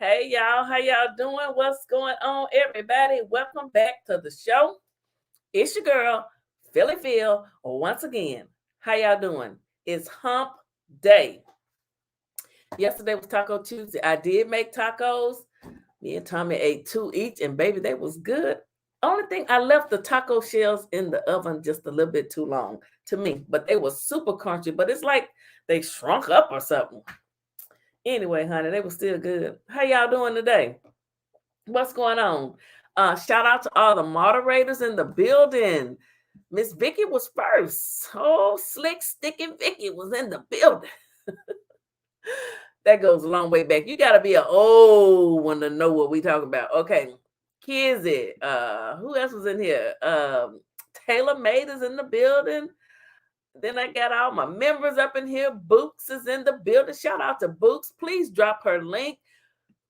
Hey y'all, how y'all doing? What's going on, everybody? Welcome back to the show. It's your girl, Phylly Phil. Once again, how y'all doing? It's hump day. Yesterday was Taco Tuesday. I did make tacos. Me and Tommy ate 2 each, and baby, they was good. Only thing, I left the taco shells in the oven just a little bit too long to me, but they were super crunchy. But it's like they shrunk up or something. Anyway, honey, they were still good. How y'all doing today? What's going on? Shout out to all the moderators in the building. Miss Vicky was first. Oh, slick sticky Vicky was in the building. That goes a long way back. You got to be an old one to know what we talking about. Okay, Kizzy. Who else was in here? Taylor Made is in the building. Then I got all my members up in here. Books is in the building. Shout out to Books. Please drop her link.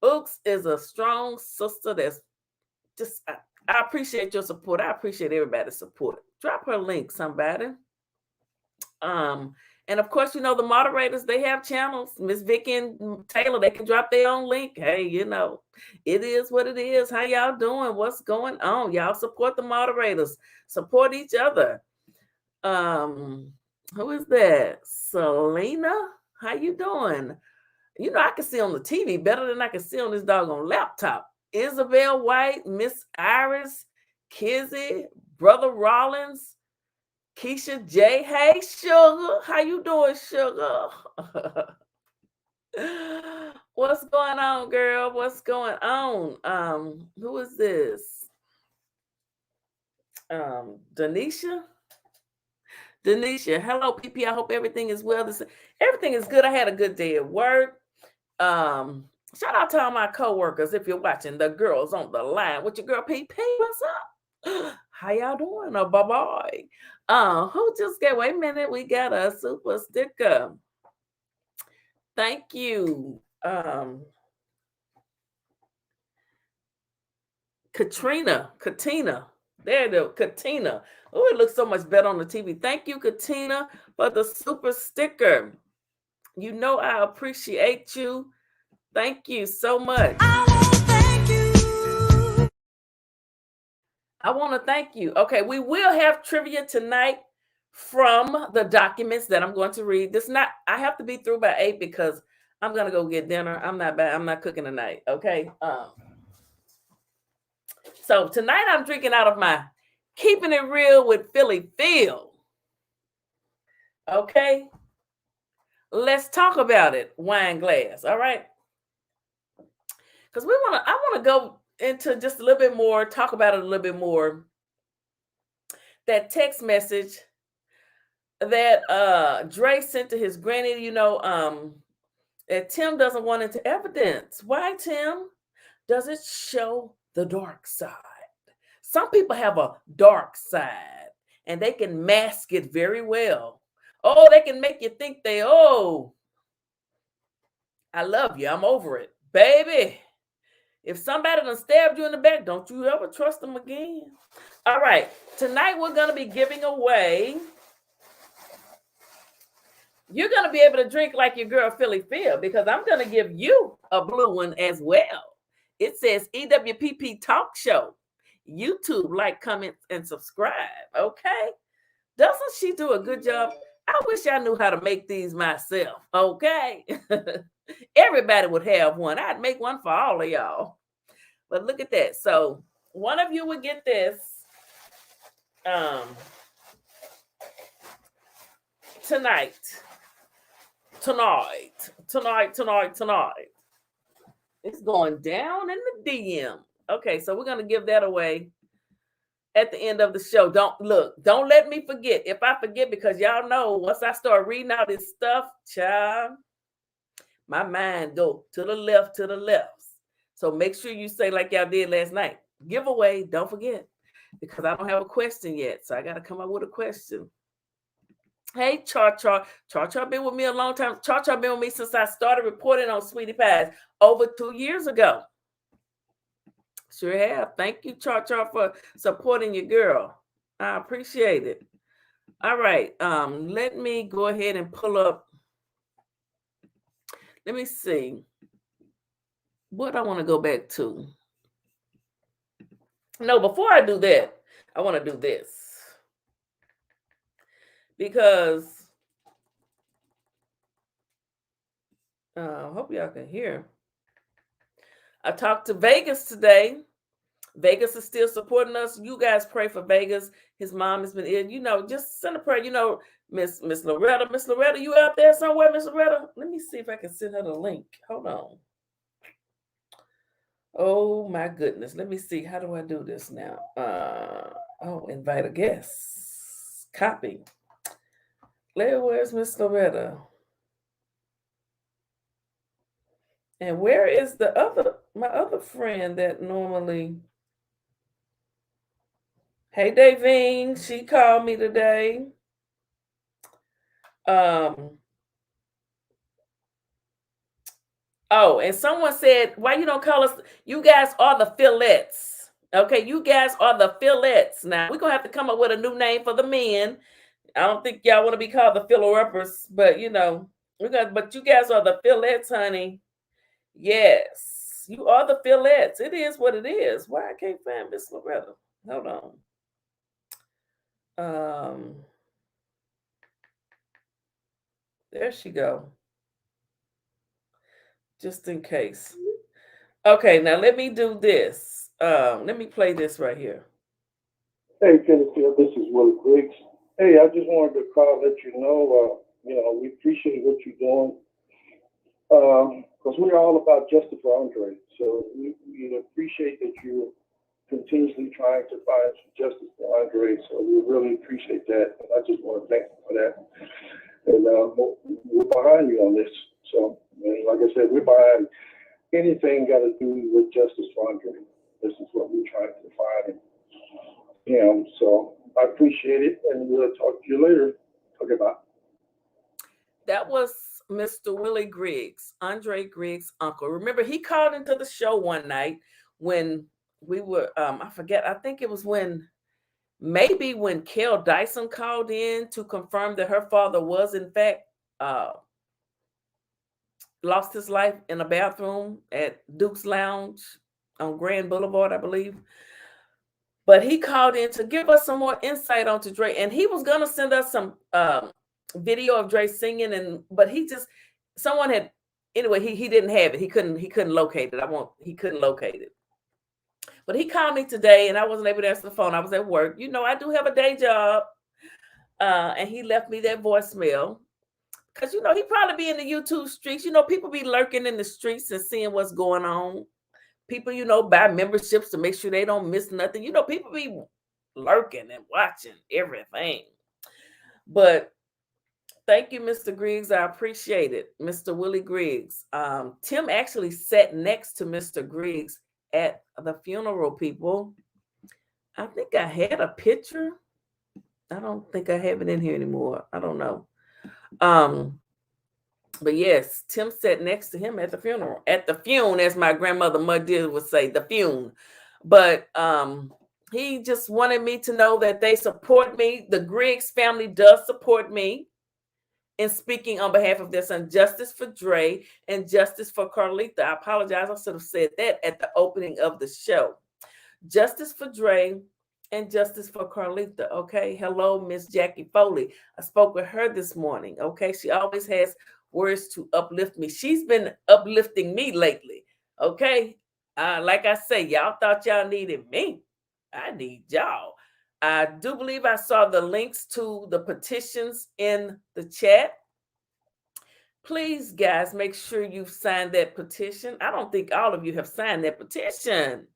Books is a strong sister that's just, I appreciate your support. I appreciate everybody's support. Drop her link, somebody. And of course, you know, the moderators, they have channels. Miss Vicky and Taylor, they can drop their own link. Hey, you know, it is what it is. How y'all doing? What's going on? Y'all support the moderators. Support each other. Who is that? Selena? How you doing? You know, I can see on the TV better than I can see on this doggone laptop. Isabel White, Miss Iris, Kizzy, Brother Rollins, Keisha J. Hey, Sugar. How you doing, Sugar? What's going on, girl? What's going on? Who is this? Denisha? Denisha, hello, PP. I hope everything is well. Everything is good. I had a good day at work. Shout out to all my coworkers if you're watching. The girls on the line with your girl PP. What's up? How y'all doing? Oh, bye-bye. Who just got, wait a minute, we got a super sticker. Thank you. Katina. There it is, Katina. Oh, it looks so much better on the TV. Thank you, Katina, for the super sticker. You know I appreciate you. Thank you so much. I want to thank you. Okay, we will have trivia tonight from the documents that I'm going to read. I have to be through by 8 because I'm gonna go get dinner. I'm not cooking tonight. Okay. So tonight I'm drinking out of my Keeping It Real with Phylly Phil. Okay. Let's talk about it. Wine glass. All right. Because I want to go into just a little bit more, talk about it a little bit more. That text message that Dre sent to his granny, you know, that Tim doesn't want into evidence. Why, Tim? Does it show the dark side? Some people have a dark side and they can mask it very well. Oh, they can make you think I love you. I'm over it. Baby, if somebody done stabbed you in the back, don't you ever trust them again. All right. Tonight we're going to be giving away. You're going to be able to drink like your girl Phylly Phil because I'm going to give you a blue one as well. It says EWPP Talk Show. YouTube, like, comment, and subscribe. Okay. Doesn't she do a good job? I wish I knew how to make these myself. Okay. Everybody would have one. I'd make one for all of y'all. But look at that. So one of you would get this. Tonight. It's going down in the DM. Okay, so we're going to give that away at the end of the show. Don't let me forget. If I forget, because y'all know once I start reading out this stuff, child, my mind go to the left. So make sure you say like y'all did last night. Giveaway, don't forget, because I don't have a question yet. So I got to come up with a question. Hey, Char been with me a long time. Char been with me since I started reporting on Sweetie Pies over 2 years ago. Sure have. Thank you, Char, for supporting your girl. I appreciate it. All right. Let me go ahead and pull up. Let me see. what I want to go back to. No, before I do that, I want to do this. Because I hope y'all can hear. I talked to Vegas today. Vegas is still supporting us. You guys pray for Vegas. His mom has been ill. Just send a prayer. Miss Loretta. Miss Loretta, you out there somewhere, Miss Loretta? Let me see if I can send her the link. Hold on. Oh my goodness. Let me see. How do I do this now? Invite a guest. Copy. Where's Miss Loretta? And where is my other friend that normally... Hey, Davine, she called me today. And someone said, why you don't call us? You guys are the Phylettes. Okay, you guys are the Phylettes. Now, we're going to have to come up with a new name for the men. I don't think y'all want to be called the Philo-Uppers, but, but you guys are the Phylettes, honey. Yes, you are the Phylettes. It is what it is. Why I can't find Miss Loretta? Hold on. There she go. Just in case. Okay, now let me do this. Let me play this right here. Hey, Phylly, this is Willie Griggs. Hey, I just wanted to call, let you know, we appreciate what you're doing. Because we're all about justice for Andre. So we appreciate that you're continuously trying to find justice for Andre. So we really appreciate that. And I just want to thank you for that. And we're behind you on this. So, like I said, we're behind anything got to do with justice for Andre. This is what we're trying to find him. So I appreciate it, and we'll talk to you later. Okay, bye. That was Mr. Willie Griggs, Andre Griggs' uncle. Remember, he called into the show one night when we were, I forget, I think it was when Kel Dyson called in to confirm that her father was, in fact, lost his life in a bathroom at Duke's Lounge on Grand Boulevard, I believe. But he called in to give us some more insight onto Dre, and he was gonna send us some video of Dre singing, but he didn't have it. He couldn't locate it. He couldn't locate it. But he called me today, and I wasn't able to answer the phone. I was at work. I do have a day job, and he left me that voicemail. Because, he probably be in the YouTube streets. People be lurking in the streets and seeing what's going on. People, buy memberships to make sure they don't miss nothing. People be lurking and watching everything. But thank you, Mr. Griggs. I appreciate it. Mr. Willie Griggs. Tim actually sat next to Mr. Griggs at the funeral, people. I think I had a picture. I don't think I have it in here anymore. I don't know. But yes, Tim sat next to him at the funeral. At the fune, as my grandmother Muddy would say, the fune. But he just wanted me to know that they support me. The Griggs family does support me in speaking on behalf of their son, justice for Dre and justice for Carlita. I apologize. I should have said that at the opening of the show. Justice for Dre and justice for Carlita. Okay. Hello, Miss Jackie Foley. I spoke with her this morning. Okay. She always has words to uplift me. She's been uplifting me lately. Okay. Like I say, y'all thought y'all needed me. I need y'all. I do believe I saw the links to the petitions in the chat. Please, guys, make sure you've signed that petition. I don't think all of you have signed that petition.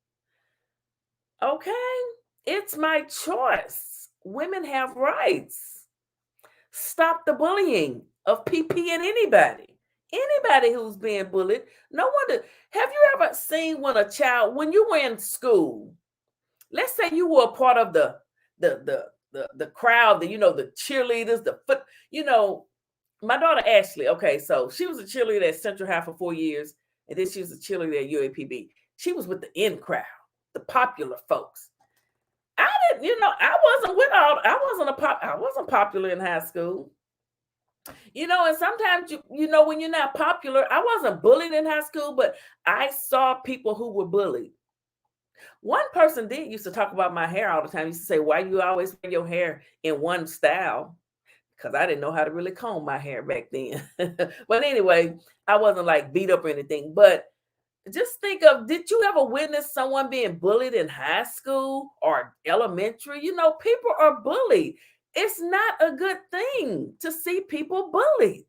Okay. It's my choice. Women have rights. Stop the bullying of PP and anybody. Anybody who's being bullied. No wonder. Have you ever seen when you were in school, let's say you were a part of the crowd, the cheerleaders, my daughter Ashley, okay, so she was a cheerleader at Central High for 4 years, and then she was a cheerleader at UAPB. She was with the in crowd, the popular folks. I didn't, I wasn't popular in high school. You know, and sometimes you know, when you're not popular, I wasn't bullied in high school, but I saw people who were bullied. One person did used to talk about my hair all the time. He used to say, "Why you always wear your hair in one style?" Because I didn't know how to really comb my hair back then. But anyway, I wasn't like beat up or anything. But just think of, did you ever witness someone being bullied in high school or elementary? You know, people are bullied. It's not a good thing to see people bullied.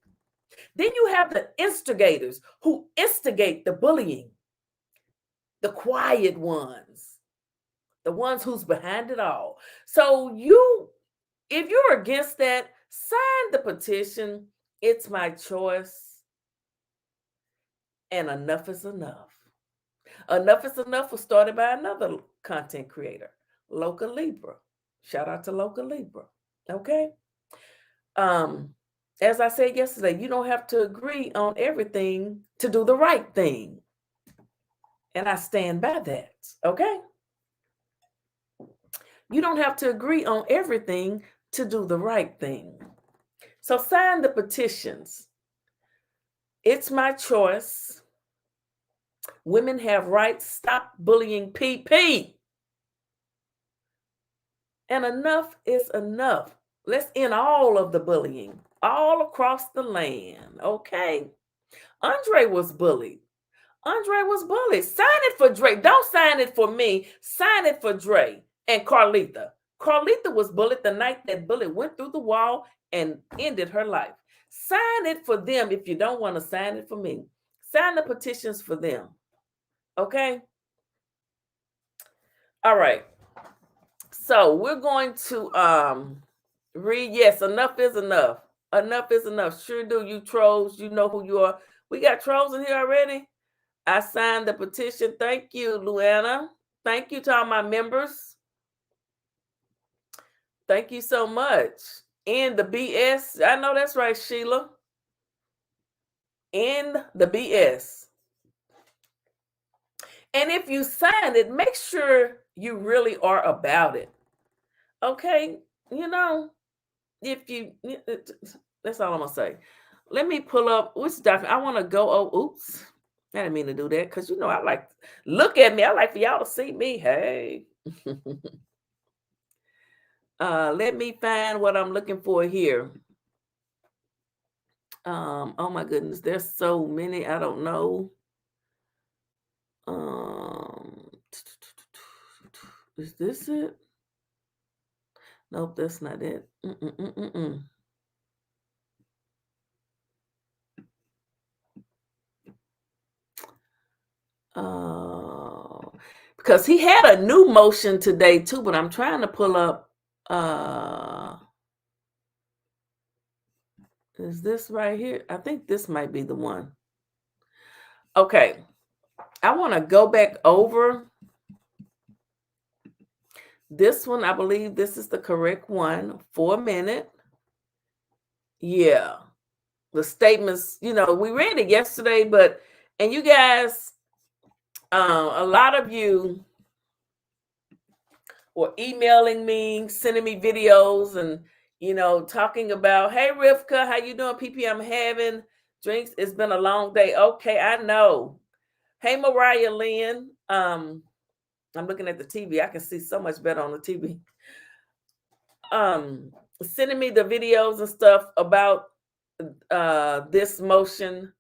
Then you have the instigators who instigate the bullying, the quiet ones, the ones who's behind it all. So if you're against that, sign the petition. It's my choice. And enough is enough. Enough is enough was started by another content creator, Local Libra. Shout out to Local Libra. Okay. As I said yesterday, you don't have to agree on everything to do the right thing. And I stand by that. Okay. You don't have to agree on everything to do the right thing. So sign the petitions. It's my choice. Women have rights. Stop bullying PP. And enough is enough. Let's end all of the bullying all across the land. Okay. Andre was bullied. Andre was bullied. Sign it for Dre. Don't sign it for me. Sign it for Dre and Carlitha. Carlitha was bullied the night that bullet went through the wall and ended her life. Sign it for them if you don't want to sign it for me. Sign the petitions for them. Okay? All right. So we're going to read. Yes, enough is enough. Enough is enough. Sure do, you trolls. You know who you are. We got trolls in here already. I signed the petition. Thank you, Luana. Thank you to all my members. Thank you so much. In the BS. I know that's right, Sheila. In the BS. And if you sign it, make sure you really are about it. Okay? You know, if you, that's all I'm going to say. Let me pull up which document. I want to go. Oh, oops. I didn't mean to do that because, you know, I like, look at me. I like for y'all to see me. Hey. Let me find what I'm looking for here. Oh my goodness, there's so many. I don't know. Is this it? Nope, that's not it. Because he had a new motion today too, but I'm trying to pull up. Is this right here? I think this might be the one. Okay. I want to go back over this one. I believe this is the correct one for a minute. Yeah. The statements, you know, we read it yesterday, but, and you guys, a lot of you were emailing me, sending me videos and, you know, talking about, hey, Rivka, how you doing? PP, I'm having drinks. It's been a long day. Okay, I know. Hey, Mariah Lynn. I'm looking at the TV. I can see so much better on the TV. Sending me the videos and stuff about this motion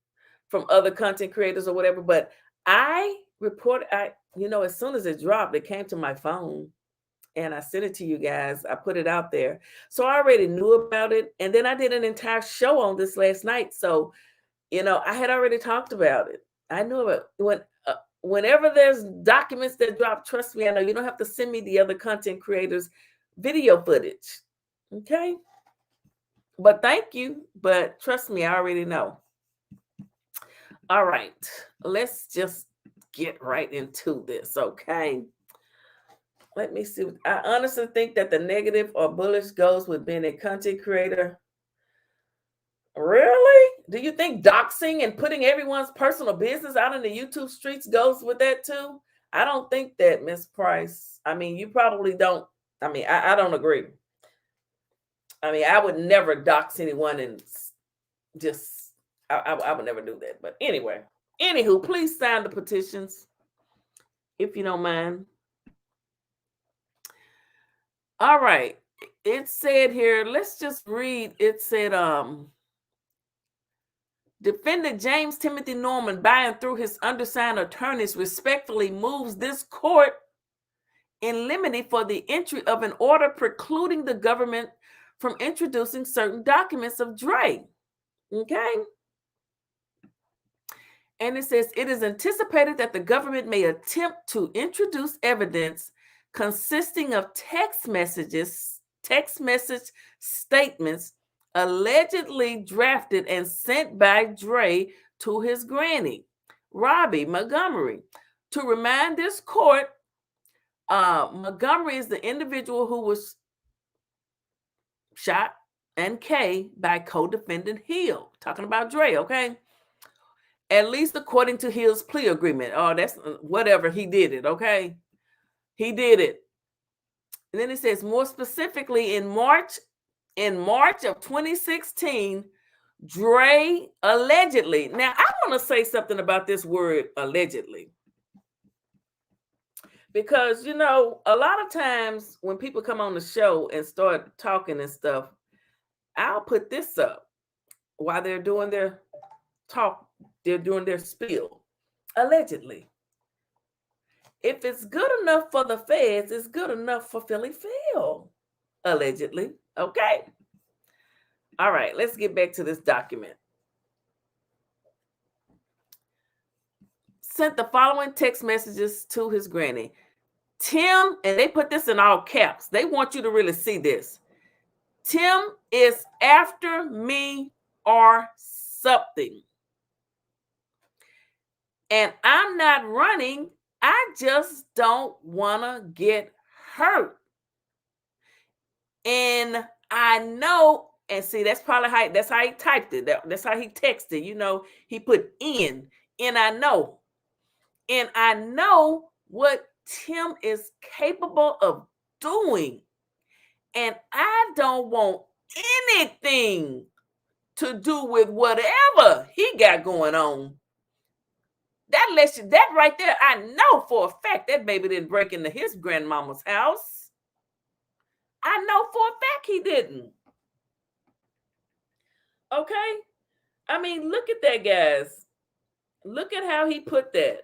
from other content creators or whatever. But I you know, as soon as it dropped, it came to my phone and I sent it to you guys. I put it out there. So I already knew about it. And then I did an entire show on this last night. So, you know, I had already talked about it. I knew about it. Whenever there's documents that drop, trust me, I know you don't have to send me the other content creators' video footage. Okay? But thank you. But trust me, I already know. All right. Let's just get right into this. Okay. Let me see. I honestly think that the negative or bullish goes with being a content creator. Really? Do you think doxing and putting everyone's personal business out in the YouTube streets goes with that too? I don't think that, Miss Price. I mean, you probably don't. I mean, I don't agree. I mean, I would never dox anyone and just, I would never do that. But anyway, anywho, please sign the petitions if you don't mind. All right. It said here, let's just read. It said, Defendant James Timothy Norman, by and through his undersigned attorneys, respectfully moves this court in limine for the entry of an order precluding the government from introducing certain documents of Dre. Okay? And it says, it is anticipated that the government may attempt to introduce evidence consisting of text message statements allegedly drafted and sent by Dre to his granny, Robbie Montgomery. To remind this court, Montgomery is the individual who was shot and K by co-defendant Hill. Talking about Dre, okay? At least according to Hill's plea agreement. Oh, that's whatever, he did it, okay? He did it. And then it says, more specifically, in March of 2016, Dre allegedly. Now, I want to say something about this word allegedly. Because, you know, a lot of times when people come on the show and start talking and stuff, I'll put this up while they're doing their talk, they're doing their spiel. Allegedly. If it's good enough for the feds, it's good enough for Phylly Phil. Allegedly. Okay. All right, let's get back to this document. Sent the following text messages to his granny. Tim, and they put this in all caps. They want you to really see this. Tim is after me or something. And I'm not running. I just don't want to get hurt. And I know, and see, that's probably how he typed it. That's how he texted. You know, he put in, and I know. And I know what Tim is capable of doing. And I don't want anything to do with whatever he got going on. That lets you, that right there, I know for a fact that baby didn't break into his grandmama's house. I know for a fact he didn't. Okay? I mean, look at that, guys. Look at how he put that.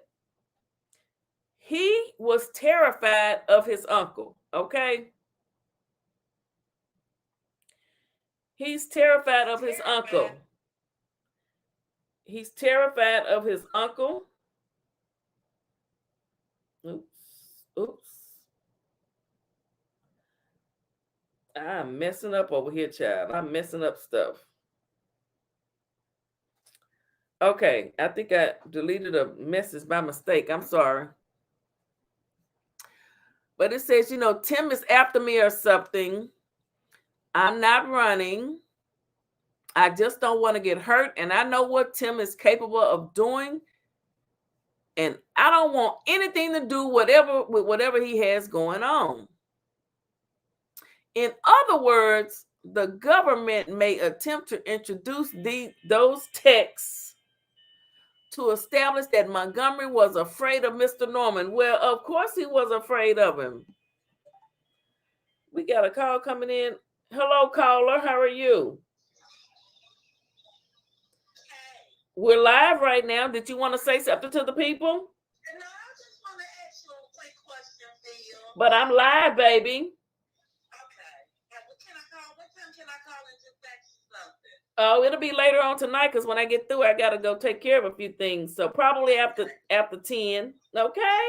He was terrified of his uncle, okay? He's terrified of his uncle. He's terrified of his uncle. Oops. I'm messing up over here, child. I'm messing up stuff. Okay, I think I deleted a message by mistake. I'm sorry. But it says, you know, Tim is after me or something. I'm not running. I just don't want to get hurt. And I know what Tim is capable of doing. And I don't want anything to do with whatever he has going on. In other words, the government may attempt to introduce those texts to establish that Montgomery was afraid of Mr. Norman. Well, of course he was afraid of him. We got a call coming in. Hello, caller. How are you? We're live right now. Did you want to say something to the people? No, I just want to ask you a quick question, Phil. But I'm live, baby. Okay. What time can I call and just ask you something? Oh, it'll be later on tonight because when I get through, I got to go take care of a few things. So probably after 10. Okay?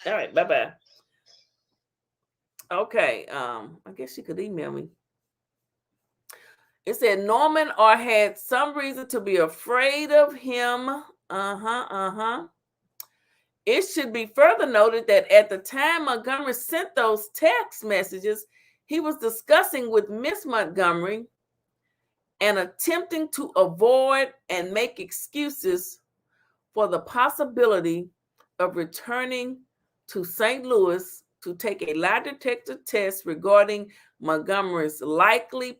All right. Bye-bye. Okay. I guess you could email me. It said Norman or had some reason to be afraid of him. It should be further noted that at the time Montgomery sent those text messages, he was discussing with Miss Montgomery and attempting to avoid and make excuses for the possibility of returning to St. Louis to take a lie detector test regarding Montgomery's likely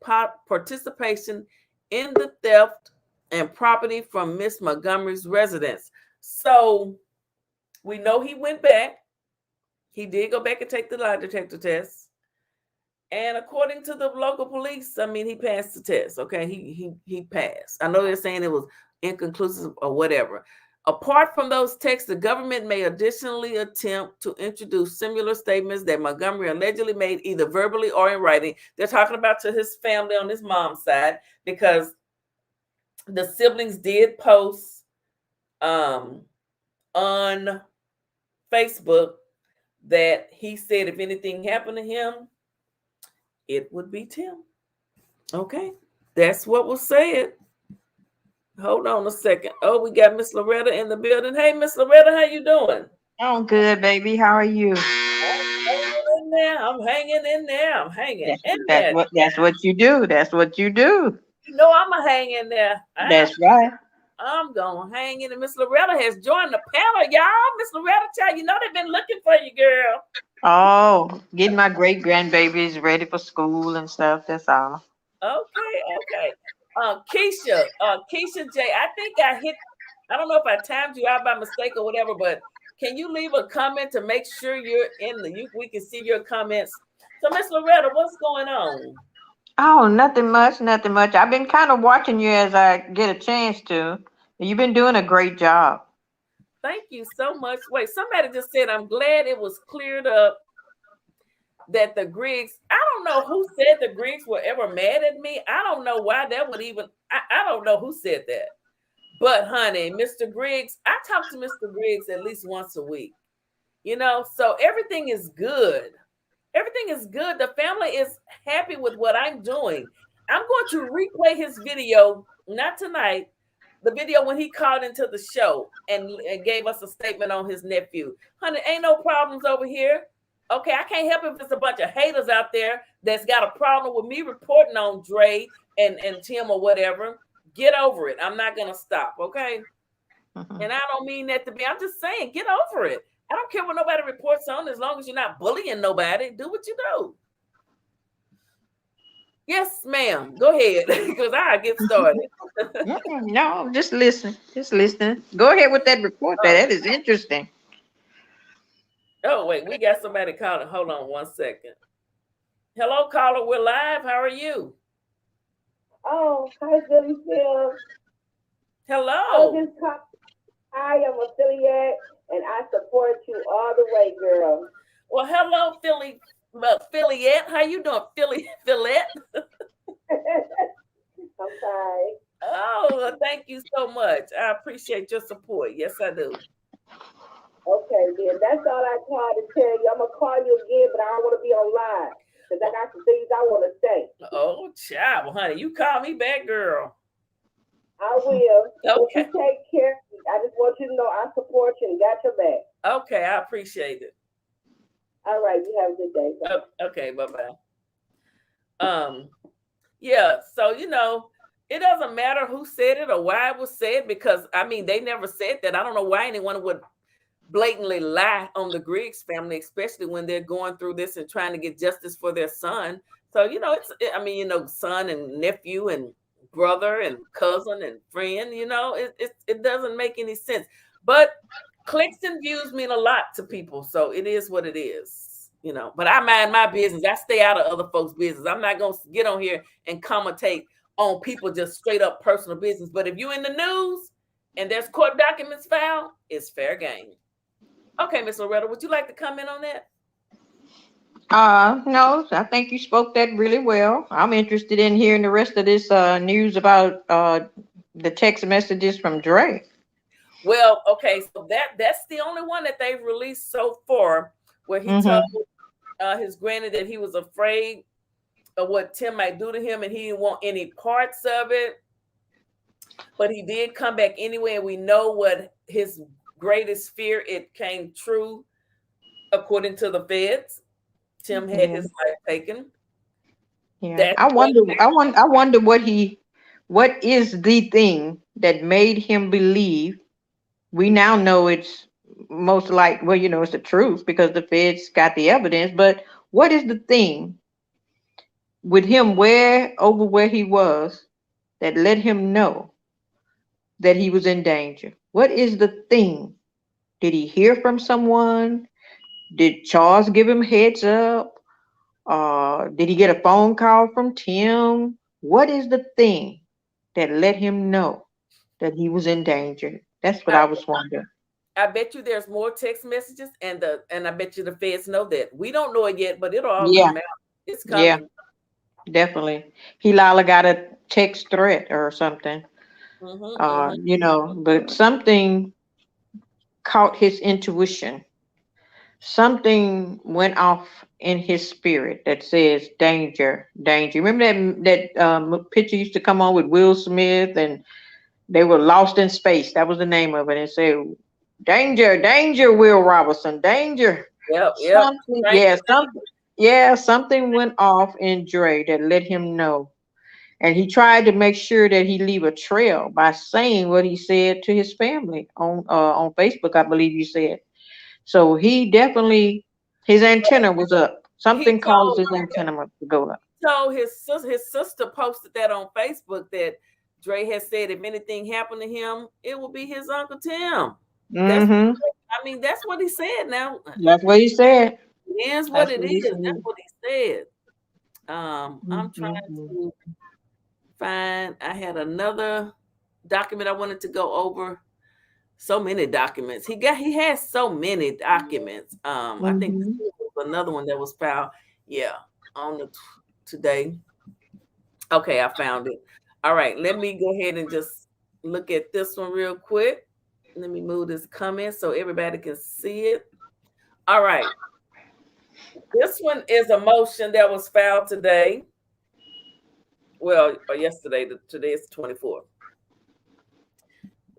participation in the theft and property from Miss Montgomery's residence. So we know he went back. He did go back and take the lie detector test. And according to the local police, I mean, he passed the test. Okay, he passed. I know they're saying it was inconclusive or whatever. Apart from those texts, the government may additionally attempt to introduce similar statements that Montgomery allegedly made either verbally or in writing. They're talking about to his family on his mom's side, because the siblings did post on Facebook that he said if anything happened to him, it would be Tim. Okay, that's what was said. Hold on a second. Oh, we got Miss Loretta in the building. Hey, Miss Loretta, how you doing? I'm good, baby. How are you? I'm hanging in there. I'm hanging in That's there. that's what you do. That's what you do. You know I'm gonna hang in there. That's right. I'm gonna hang in there. Miss Loretta has joined the panel, y'all. Miss Loretta, child, you know they've been looking for you, girl. Oh, getting my great grandbabies ready for school and stuff. That's all. Okay. Keisha J, I think I don't know if I timed you out by mistake or whatever, but can you leave a comment to make sure you're we can see your comments? So Miss Loretta, what's going on? Oh, nothing much, nothing much. I've been kind of watching you as I get a chance to. You've been doing a great job. Thank you so much. Wait, somebody just said, I'm glad it was cleared up that the Griggs, I don't know who said the Griggs were ever mad at me. I don't know why that would even, I don't know who said that. But honey, Mr. Griggs, I talk to Mr. Griggs at least once a week. You know, so everything is good. Everything is good. The family is happy with what I'm doing. I'm going to replay his video, not tonight, the video when he called into the show and gave us a statement on his nephew. Honey, ain't no problems over here. Okay, I can't help if it's a bunch of haters out there that's got a problem with me reporting on Dre and Tim or whatever. Get over it. I'm not going to stop, okay? And I don't mean that to be, I'm just saying, get over it. I don't care what nobody reports on as long as you're not bullying nobody. Do what you do. Yes, ma'am. Go ahead, because I get started. No, just listen. Just listening. Go ahead with that report. That is interesting. Oh, wait, we got somebody calling. Hold on one second. Hello, caller. We're live. How are you? Oh, hi, Phylly Phil. Hello. I am a Phylly, and I support you all the way, girl. Well, hello, Phylly. Phyllyette. How you doing, Phylette? I'm fine. Oh, thank you so much. I appreciate your support. Yes, I do. Okay, then that's all I called to tell you. I'm gonna call you again, but I don't want to be online because I got some things I want to say. Oh, child, well, honey, you call me back, girl. I will. Okay. But you take care. I just want you to know I support you and got your back. Okay, I appreciate it. All right, you have a good day. Bye. Okay, bye-bye. Yeah, so you know, it doesn't matter who said it or why it was said, because I mean they never said that. I don't know why anyone would blatantly lie on the Griggs family, especially when they're going through this and trying to get justice for their son. So, you know, son and nephew and brother and cousin and friend, you know, it doesn't make any sense. But clicks and views mean a lot to people. So it is what it is, you know. But I mind my business. I stay out of other folks' business. I'm not going to get on here and commentate on people just straight up personal business. But if you're in the news and there's court documents filed, it's fair game. Okay, Miss Loretta, would you like to comment on that? No, I think you spoke that really well. I'm interested in hearing the rest of this news about the text messages from Dre. Well, okay, so that's the only one that they've released so far, where he told his granny that he was afraid of what Tim might do to him and he didn't want any parts of it. But he did come back anyway, and we know what his greatest fear, it came true according to the feds. Tim had his life taken. Yeah, I wonder what is the thing that made him believe. We now know it's most like, well, you know, it's the truth because the feds got the evidence. But what is the thing with him where he was that let him know that he was in danger? What is the thing? Did he hear from someone? Did Charles give him heads up? Did he get a phone call from Tim? What is the thing that let him know that he was in danger? That's what I was wondering. I bet you there's more text messages, and I bet you the feds know that. We don't know it yet, but it'll all come out. It's coming. Yeah, definitely. He Lila got a text threat or something. You know, but something caught his intuition. Something went off in his spirit that says danger, danger. Remember that picture used to come on with Will Smith, and they were lost in space. That was the name of it. It said, danger, danger, Will Robinson, danger. Something went off in Dre that let him know. And he tried to make sure that he leave a trail by saying what he said to his family on Facebook, I believe you said. So he definitely, his antenna was up. Something caused his antenna to go up. So his sister posted that on Facebook, that Dre has said if anything happened to him, it will be his Uncle Tim. That's what he said now. That's what he said. It is what it is. That's what he said. I'm trying to find, I had another document I wanted to go over. So many documents. He has so many documents. I think this was another one that was filed. Yeah, on today. Okay, I found it. All right, let me go ahead and just look at this one real quick. Let me move this comment so everybody can see it. All right. This one is a motion that was filed today. Well, or yesterday. Today is the 24th.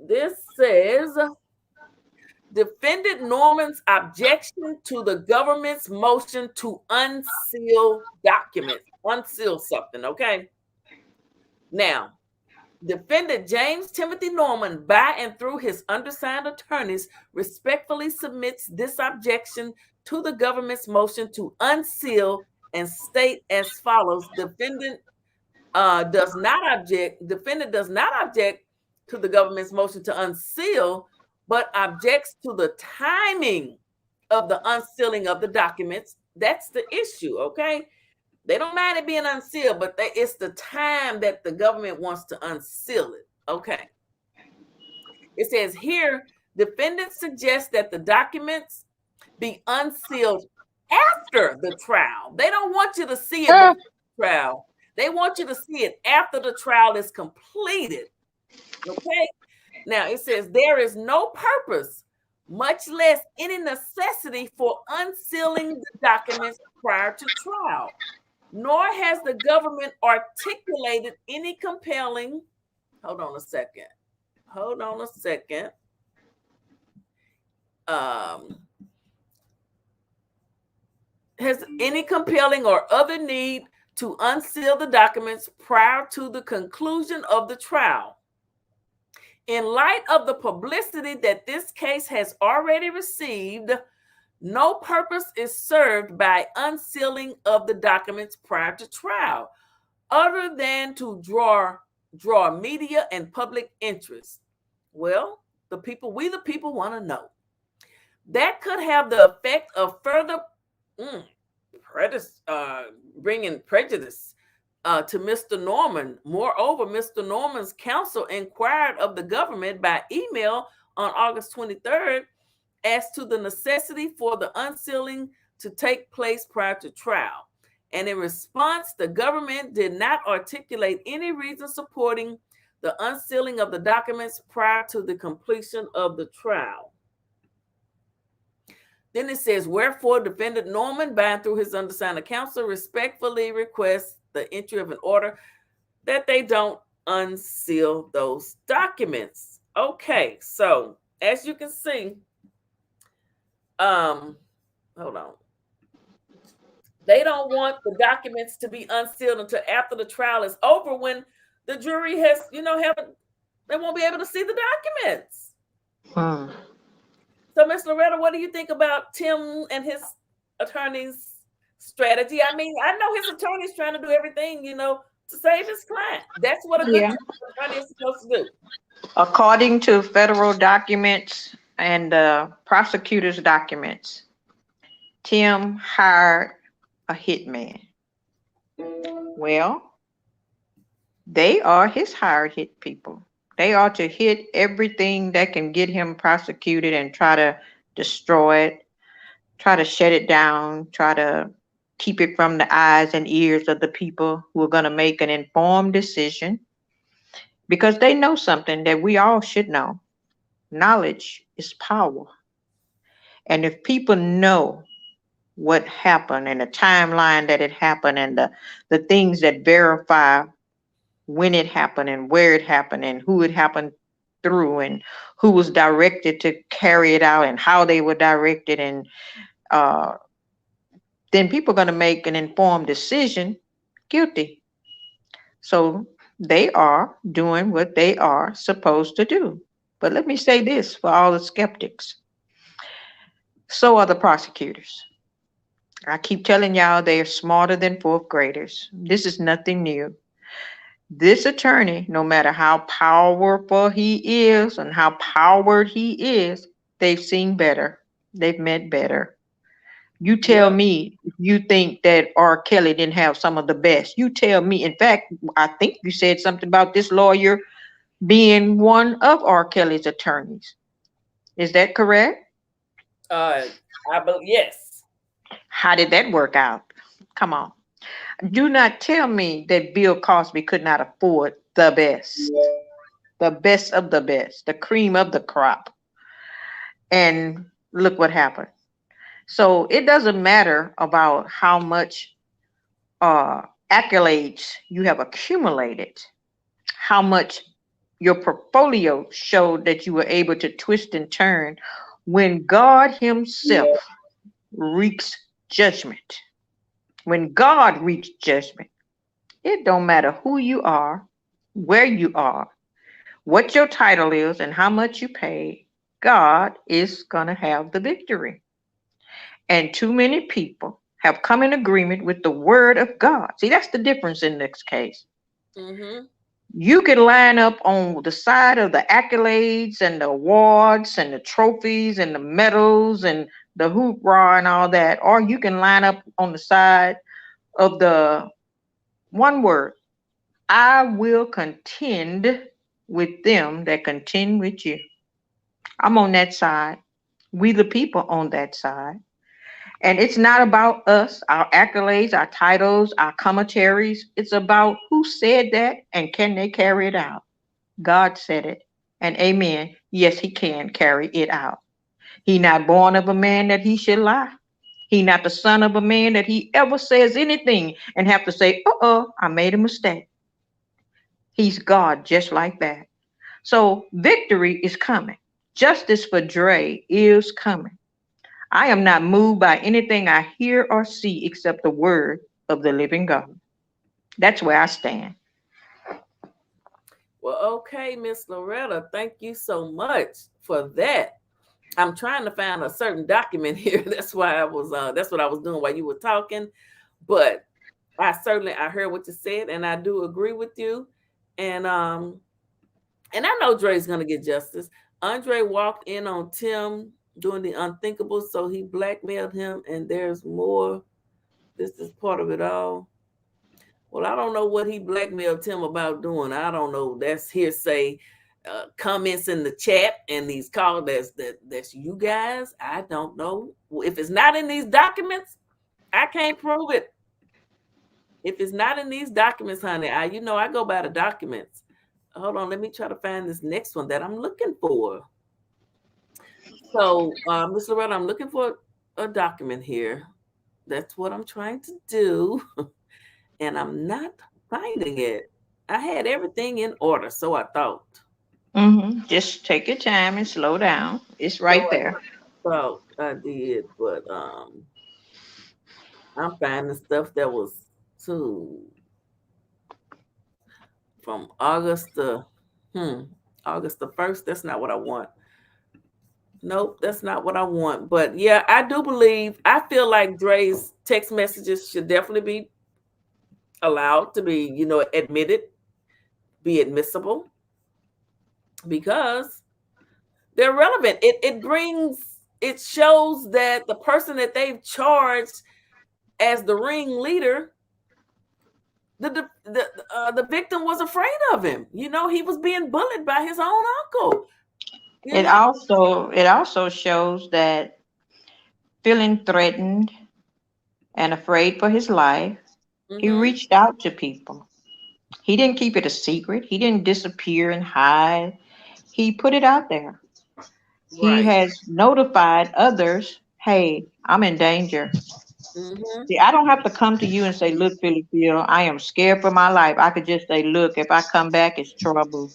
This says, Defendant Norman's objection to the government's motion to unseal documents. Unseal something, okay? Now, Defendant James Timothy Norman, by and through his undersigned attorneys, respectfully submits this objection to the government's motion to unseal and state as follows. Defendant does not object to the government's motion to unseal, but objects to the timing of the unsealing of the documents. That's the issue, okay? They don't mind it being unsealed, but it's the time that the government wants to unseal it, okay? It says here, defendants suggest that the documents be unsealed after the trial. They don't want you to see it before the trial. They want you to see it after the trial is completed. Okay. Now it says there is no purpose, much less any necessity for unsealing the documents prior to trial, nor has the government articulated any compelling. Hold on a second. Has any compelling or other need to unseal the documents prior to the conclusion of the trial. In light of the publicity that this case has already received, no purpose is served by unsealing of the documents prior to trial, other than to draw media and public interest. Well, we the people want to know. That could have the effect of further bringing prejudice to Mr. Norman. Moreover, Mr. Norman's counsel inquired of the government by email on August 23rd as to the necessity for the unsealing to take place prior to trial. And in response, the government did not articulate any reason supporting the unsealing of the documents prior to the completion of the trial. Then it says, wherefore, defendant Norman, by and through his undersigned counsel, respectfully requests the entry of an order that they don't unseal those documents. Okay, so as you can see, hold on. They don't want the documents to be unsealed until after the trial is over, when the jury has, they won't be able to see the documents. So, Ms. Loretta, what do you think about Tim and his attorney's strategy? I mean, I know his attorney's trying to do everything, to save his client. That's what a good attorney is supposed to do. According to federal documents and prosecutor's documents, Tim hired a hitman. Well, they are his hired hit people. They are to hit everything that can get him prosecuted and try to destroy it, try to shut it down, try to keep it from the eyes and ears of the people who are going to make an informed decision, because they know something that we all should know. Knowledge is power. And if people know what happened and the timeline that it happened and the things that verify when it happened and where it happened and who it happened through and who was directed to carry it out and how they were directed, and then people are going to make an informed decision, guilty. So they are doing what they are supposed to do. But let me say this for all the skeptics. So are the prosecutors. I keep telling y'all they are smarter than fourth graders. This is nothing new. This attorney, no matter how powerful he is and how powered he is, they've seen better. They've met better. You tell me if you think that R. Kelly didn't have some of the best. You tell me. In fact, I think you said something about this lawyer being one of R. Kelly's attorneys. Is that correct? Yes. How did that work out? Come on. Do not tell me that Bill Cosby could not afford the best of the best, the cream of the crop. And look what happened. So it doesn't matter about how much accolades you have accumulated, how much your portfolio showed that you were able to twist and turn. When God himself wreaks judgment, when God wreaks judgment, it don't matter who you are, where you are, what your title is, and how much you pay, God is going to have the victory. And too many people have come in agreement with the word of God. See, that's the difference in this case. Mm-hmm. You can line up on the side of the accolades and the awards and the trophies and the medals and the hoopla and all that, or you can line up on the side of the one word: I will contend with them that contend with you. I'm on that side. We the people on that side. And it's not about us, our accolades, our titles, our commentaries. It's about who said that and can they carry it out. God said it. And amen. Yes, he can carry it out. He not born of a man that he should lie. He not the son of a man that he ever says anything and have to say, I made a mistake. He's God just like that. So victory is coming. Justice for Dre is coming. I am not moved by anything I hear or see except the word of the living God. That's where I stand. Well, okay, Miss Loretta, thank you so much for that. I'm trying to find a certain document here. That's why I was that's what I was doing while you were talking. But I heard what you said, and I do agree with you. And I know Dre's gonna get justice. Andre walked in on Tim doing the unthinkable, so he blackmailed him, and there's more. This is part of it all. Well, I don't know what he blackmailed Tim about doing. I don't know. That's hearsay. Comments in the chat and these calls. That's you guys. I don't know. If it's not in these documents, I can't prove it. If it's not in these documents, honey, I go by the documents. Hold on, let me try to find this next one that I'm looking for. So, Ms. Loretta, I'm looking for a document here. That's what I'm trying to do. And I'm not finding it. I had everything in order, so I thought. Mm-hmm. Just take your time and slow down. It's right there. Thought I did, but I'm finding stuff that was from August the 1st. That's not what I want. Nope, that's not what I want. But yeah, I feel like Dre's text messages should definitely be allowed to be, you know, admitted, be admissible, because they're relevant. It shows that the person that they've charged as the ringleader, the victim was afraid of him. You know, he was being bullied by his own uncle. It also shows that feeling threatened and afraid for his life, he reached out to people. He didn't keep it a secret. He didn't disappear and hide. He put it out there. Right. He has notified others, hey, I'm in danger. See, I don't have to come to you and say, look, Phylly, I am scared for my life. I could just say, look, if I come back, it's trouble.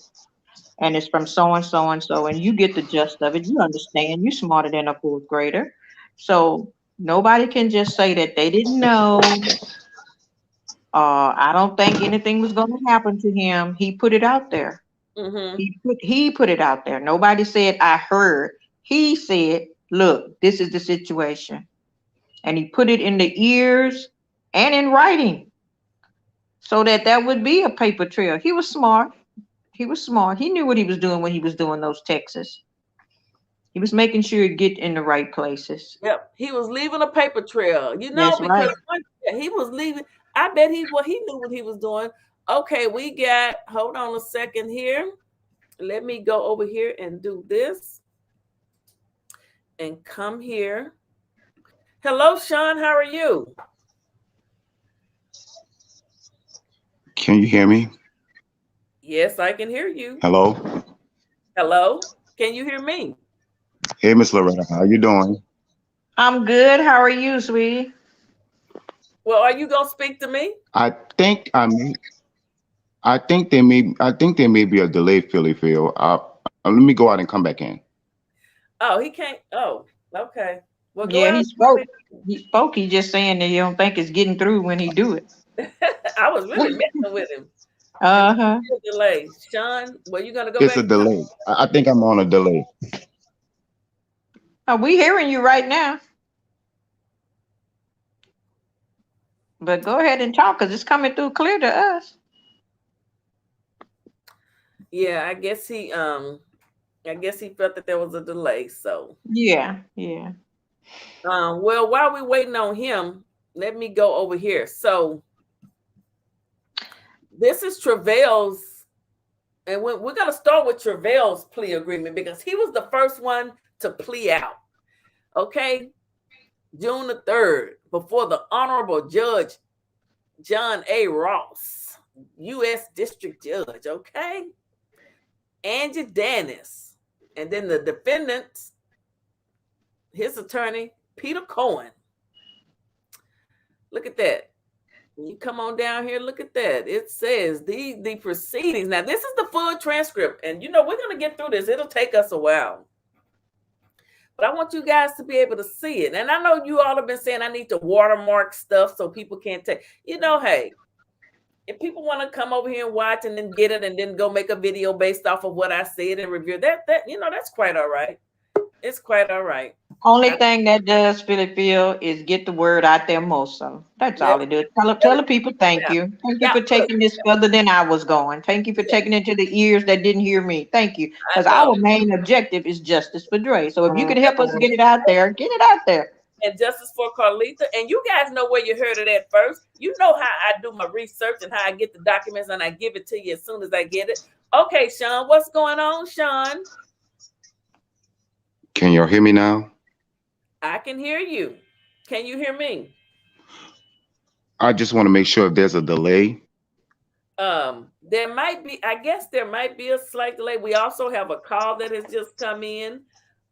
And it's from so-and-so and so, and you get the gist of it. You understand. You're smarter than a fourth grader. So nobody can just say that they didn't know. I don't think anything was going to happen to him. He put it out there. He put it out there. Nobody said, I heard. He said, look, this is the situation. And he put it in the ears and in writing so that would be a paper trail. He was smart. He was smart. He knew what he was doing when he was doing those texts. He was making sure it get in the right places. Yep. He was leaving a paper trail, you know, that's because right. He was leaving. I bet he knew what he was doing. Okay, we got, hold on a second here. Let me go over here and do this. And come here. Hello, Sean. How are you? Can you hear me? Yes, I can hear you. Hello? Hello? Can you hear me? Hey, Miss Loretta, how you doing? I'm good. How are you, sweetie? Well, are you gonna speak to me? I think there may be a delay, Phylly. Let me go out and come back in. Oh, he can't. Oh, okay. Well, yeah, he spoke. He spoke. He just saying that he don't think it's getting through when he do it. I was really messing with him. Delay. Sean, were you gonna go it's back? It's a delay. I think I'm on a delay. Are we hearing you right now? But go ahead and talk, because it's coming through clear to us. Yeah, I guess he felt that there was a delay. So yeah. Well, while we're waiting on him, let me go over here. So this is Travail's, and we're going to start with Travail's plea agreement because he was the first one to plea out. Okay, June the 3rd, before the Honorable Judge John A. Ross, U.S. District Judge. Okay, Angie Dennis, and then the defendants, his attorney Peter Cohen. Look at that. You come on down here, look at that. It says the proceedings. Now, this is the full transcript, and you know we're going to get through this. It'll take us a while. But I want you guys to be able to see it. And I know you all have been saying I need to watermark stuff so people can't take. You know, hey, if people want to come over here and watch and then get it and then go make a video based off of what I said and review that you know, that's quite all right. It's quite all right. Only thing that does, Phylly, is get the word out there most. So that's all it does. Tell the people thank you. Thank you for taking this further than I was going. Thank you for taking it to the ears that didn't hear me. Thank you. Because our main objective is justice for Dre. So if you could help us get it out there, get it out there. And justice for Carlita. And you guys know where you heard it at first. You know how I do my research and how I get the documents and I give it to you as soon as I get it. Okay, Sean, what's going on, Sean? Can y'all hear me now? I can hear you. Can you hear me? I just want to make sure if there's a delay. There might be, I guess there might be a slight delay. We also have a call that has just come in.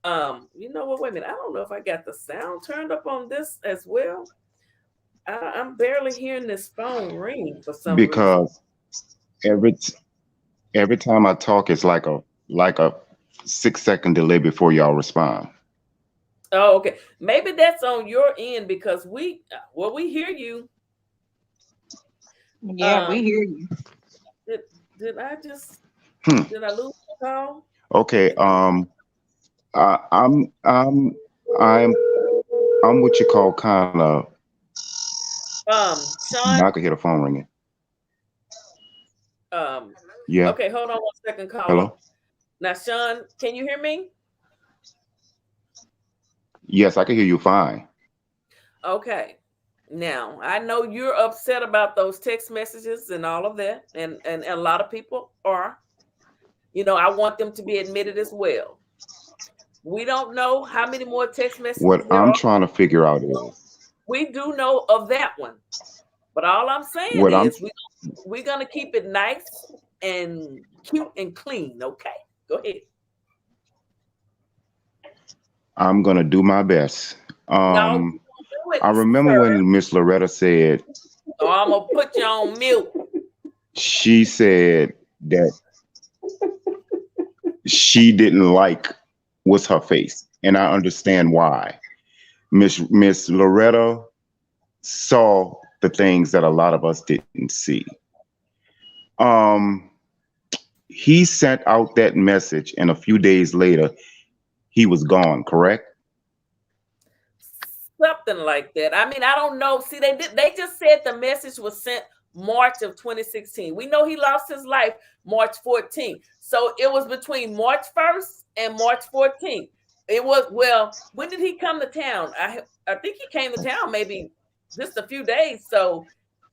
You know what? Wait a minute. I don't know if I got the sound turned up on this as well. I'm barely hearing this phone ring for some reason. Because every time I talk, it's like a 6-second delay before y'all respond. Oh, okay. Maybe that's on your end because we hear you. Yeah, we hear you. Did I just did I lose the call? Okay. I'm what you call kind of. Sean, I could hear the phone ringing. Yeah. Okay, hold on 1 second, caller. Hello? Now, Sean, can you hear me? Yes, I can hear you fine. Okay. Now, I know you're upset about those text messages and all of that, and a lot of people are. You know, I want them to be admitted as well. We don't know how many more text messages What there I'm are. trying to figure out is We do know of that one. But all I'm saying what is we're going to keep it nice and cute and clean, okay? Go ahead. I'm gonna do my best. No, you don't do it, I remember sir. when Miss Loretta said Oh, I'm going to put you on mute. she said that she didn't like what's her face, and I understand why. Miss Loretta saw the things that a lot of us didn't see. He sent out that message, and a few days later, he was gone. Correct? Something like that. I mean, I don't know. See, they just said the message was sent March of 2016. We know he lost his life March 14th. So it was between March 1st and March 14th. It was, well, when did he come to town? I think he came to town maybe just a few days. So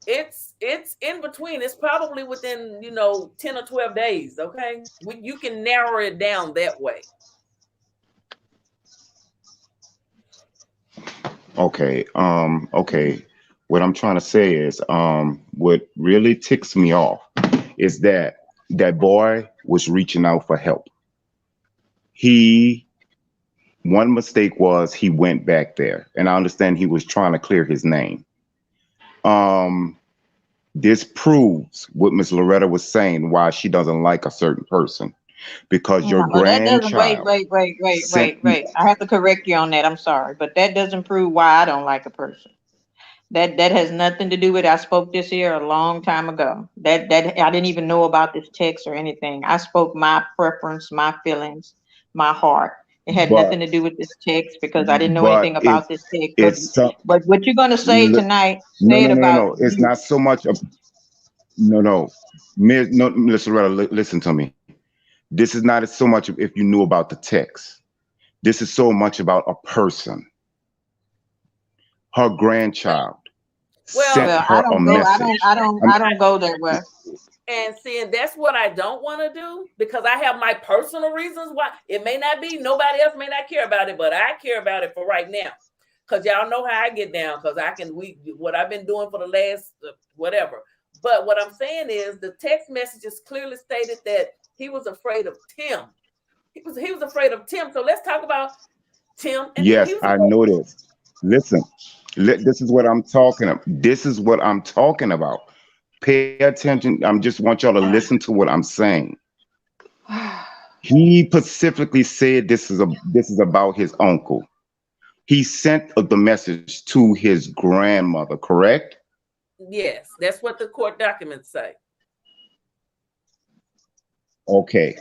it's in between. It's probably within, 10 or 12 days. Okay. You can narrow it down that way. Okay. Okay. What I'm trying to say is, what really ticks me off is that that boy was reaching out for help. One mistake was he went back there, and I understand he was trying to clear his name. This proves what Miss Loretta was saying, why she doesn't like a certain person, because your Well, that doesn't, wait. grandchild I have to correct you on that. I'm sorry, but that doesn't prove why I don't like a person. That has nothing to do with it. I spoke this here a long time ago. That I didn't even know about this text or anything. I spoke my preference, my feelings, my heart. It had but nothing to do with this text because I didn't know but anything about this text. it's some, But what you're gonna say tonight, no, say no, it no, no, about no. It's you. not so much of no. Miss Loretta, listen to me. This is not so much if you knew about the text. This is so much about a person. Her grandchild sent Well, her a message. I don't go that way. And seeing that's what I don't want to do, because I have my personal reasons why. It may not be, nobody else may not care about it, but I care about it for right now. Because y'all know how I get down, because what I've been doing for the last whatever. But what I'm saying is the text messages clearly stated that he was afraid of Tim. He was afraid of Tim. So let's talk about Tim. And Yes, I know this. Listen, this is what I'm talking about. This is what I'm talking about. Pay attention. I just want y'all to listen to what I'm saying. He specifically said this is about his uncle. He sent the message to his grandmother, correct? Yes, that's what the court documents say. Okay.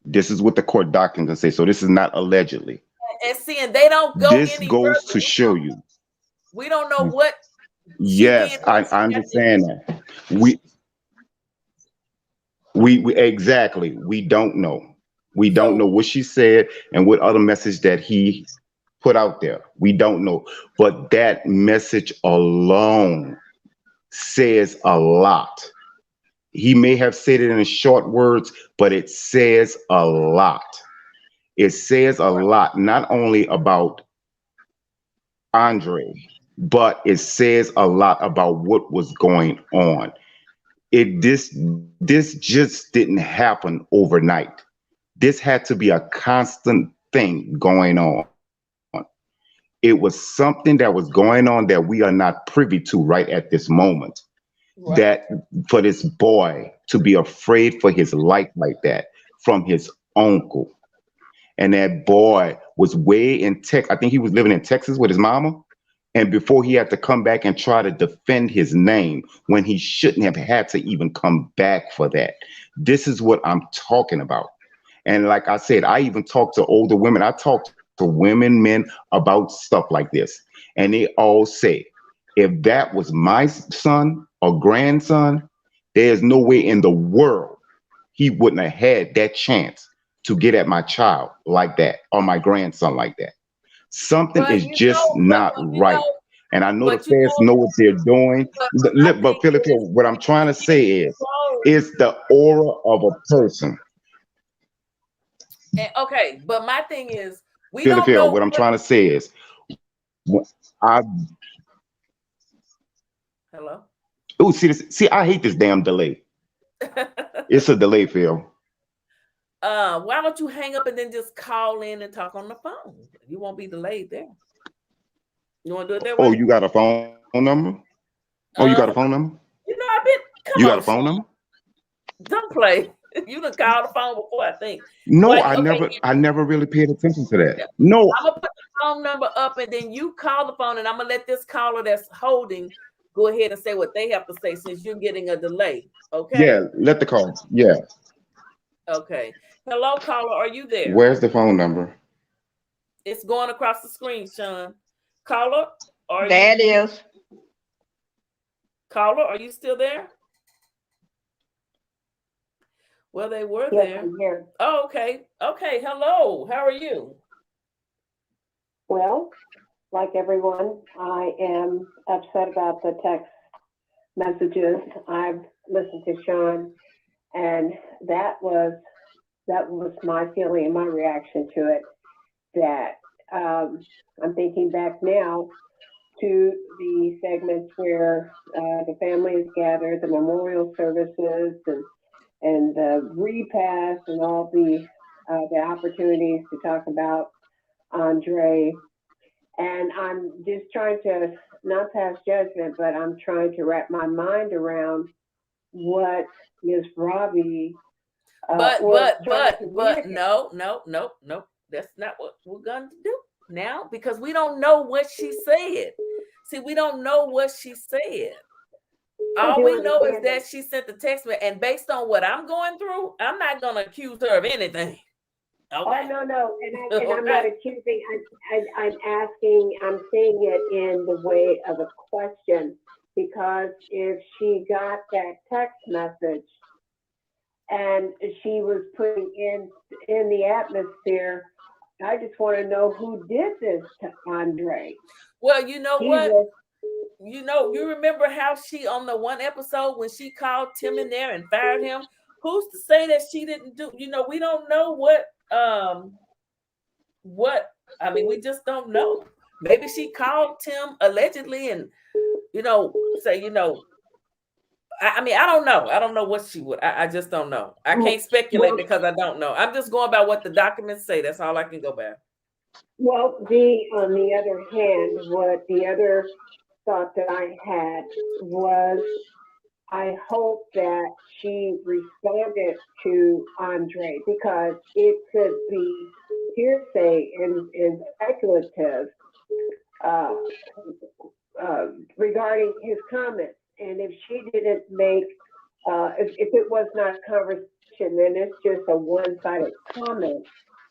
This is what the court documents say. So this is not allegedly. And seeing they don't go this any goes further. To show you. We don't know what. Yes, I understand that. We exactly. We don't know. We don't know what she said and what other message that he put out there. We don't know. But that message alone says a lot. He may have said it in short words, but it says a lot. It says a lot, not only about Andre, but it says a lot about what was going on. This just didn't happen overnight. This had to be a constant thing going on. It was something that was going on that we are not privy to right at this moment. Right. That for this boy to be afraid for his life like that from his uncle. And that boy was way in Texas. I think he was living in Texas with his mama. And before he had to come back and try to defend his name when he shouldn't have had to even come back for that. This is what I'm talking about. And like I said, I even talk to older women. I talk to women, men about stuff like this. And they all say, if that was my son or grandson, There's no way in the world he wouldn't have had that chance to get at my child like that or my grandson like that. Something is just not right. And I know the feds know what they're doing. But Phyllis, what I'm trying to say is, it's the aura of a person. Okay, but my thing is, we Phyllis, don't know what I'm trying to say is, hello. Oh, see, I hate this damn delay. It's a delay, Phil. Why don't you hang up and then just call in and talk on the phone? You won't be delayed there. You want to do it that way? Oh, you got a phone number? Oh, you got a phone number? You know, I've been. You got a phone number? Don't play. You done called the phone before, I think. No, like, I never really paid attention to that. No. I'm gonna put the phone number up and then you call the phone and I'm gonna let this caller that's holding go ahead and say what they have to say since you're getting a delay. Okay. Yeah, let the call. Yeah. Okay. Hello, caller. Are you there? Where's the phone number? It's going across the screen, Sean. Caller, are there you? It is. Caller, are you still there? Well, they were there. I'm here. Oh, okay. Okay. Hello. How are you? Well, like everyone, I am upset about the text messages. I've listened to Sean, and that was my feeling and my reaction to it. That I'm thinking back now to the segments where the families gathered, the memorial services, and the repast, and all the opportunities to talk about Andre. And I'm just trying to not pass judgment, but I'm trying to wrap my mind around what Ms. Robbie. But no. That's not what we're going to do now because we don't know what she said. See, we don't know what she said. All we know is that she sent the text message, and based on what I'm going through, I'm not going to accuse her of anything. Okay. Oh, no. And I'm not accusing. I'm asking, I'm saying it in the way of a question, because if she got that text message and she was putting in the atmosphere, I just want to know who did this to Andre. Well, you know what? You remember how she, on the one episode when she called Tim in there and fired him? Who's to say that she didn't do, we don't know what, we just don't know. Maybe she called Tim allegedly and, say, I don't know. I don't know what she would. I just don't know. I can't speculate because I don't know. I'm just going by what the documents say. That's all I can go by. Well, on the other hand, what the other thought that I had was, I hope that she responded to Andre, because it could be hearsay and speculative regarding his comments. And if she didn't make, if it was not a conversation, then it's just a one-sided comment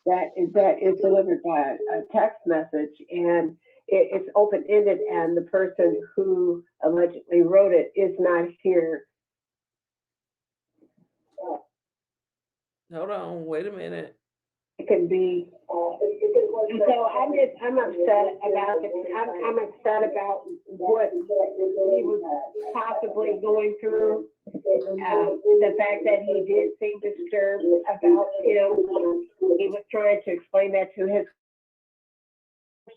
that is delivered by a text message, and it's open-ended, and the person who allegedly wrote it is not here. Hold on, wait a minute. It can be. So I'm upset about it. I'm upset about what he was possibly going through. The fact that he did seem disturbed about, he was trying to explain that to his.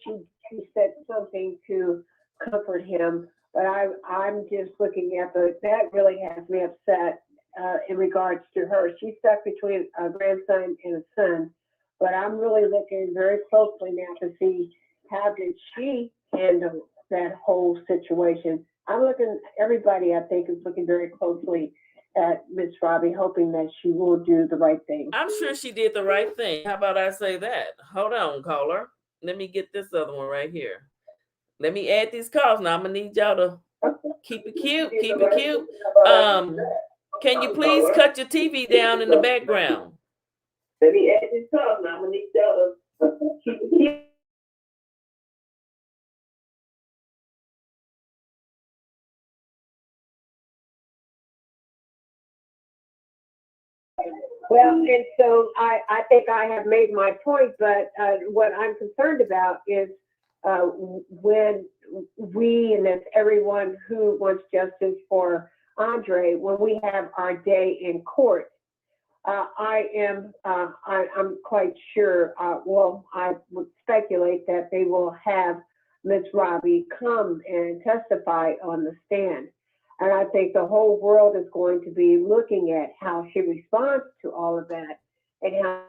She said something to comfort him, but I'm just looking at that really has me upset in regards to her. She's stuck between a grandson and a son, but I'm really looking very closely now to see how did she handle that whole situation. Everybody I think is looking very closely at Miss Robbie, hoping that she will do the right thing. I'm sure she did the right thing. How about I say that? Hold on, caller. Let me get this other one right here. Let me add these calls. Now I'm gonna need y'all to keep it cute. Keep it cute. Can you please cut your TV down in the background? Let me add these calls. Now I'm gonna need y'all to keep it cute. Well, and so I think I have made my point, but what I'm concerned about is when we, and that's everyone who wants justice for Andre, when we have our day in court, I'm quite sure, well, I would speculate that they will have Ms. Robbie come and testify on the stand. And I think the whole world is going to be looking at how she responds to all of that and how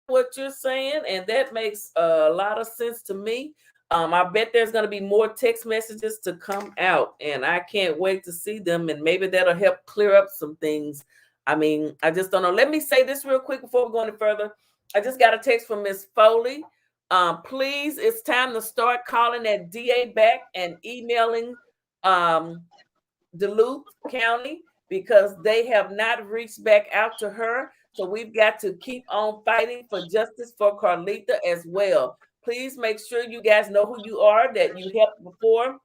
what you're saying, and that makes a lot of sense to me. I bet there's going to be more text messages to come out, and I can't wait to see them, and maybe that'll help clear up some things. I mean, I just don't know. Let me say this real quick before we go any further. I just got a text from Miss Phylly. Please, it's time to start calling that DA back and emailing Duluth County because they have not reached back out to her. So we've got to keep on fighting for justice for Carlita as well. Please make sure you guys know who you are, that you helped before.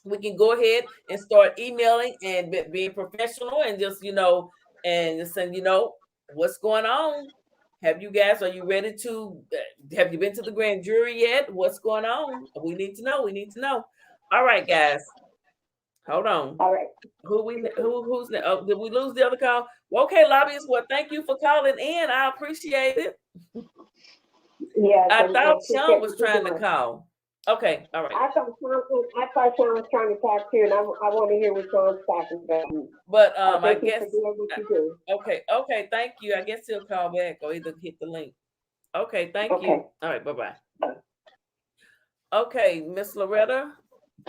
We can go ahead and start emailing and being professional and just, and just saying, what's going on? Are you ready to, have you been to the grand jury yet? What's going on? We need to know. All right, guys. Hold on. all right. Who's did we lose the other call? Well, okay, lobbyists. Well, thank you for calling in. I appreciate it. Yes, I thought Sean was trying to call. Okay, all right. I thought Sean was trying to talk to you, and I want to hear what Sean's talking about. But I guess what okay, thank you. I guess he'll call back or either hit the link. Okay, thank you. All right, bye-bye. Okay, Miss Loretta,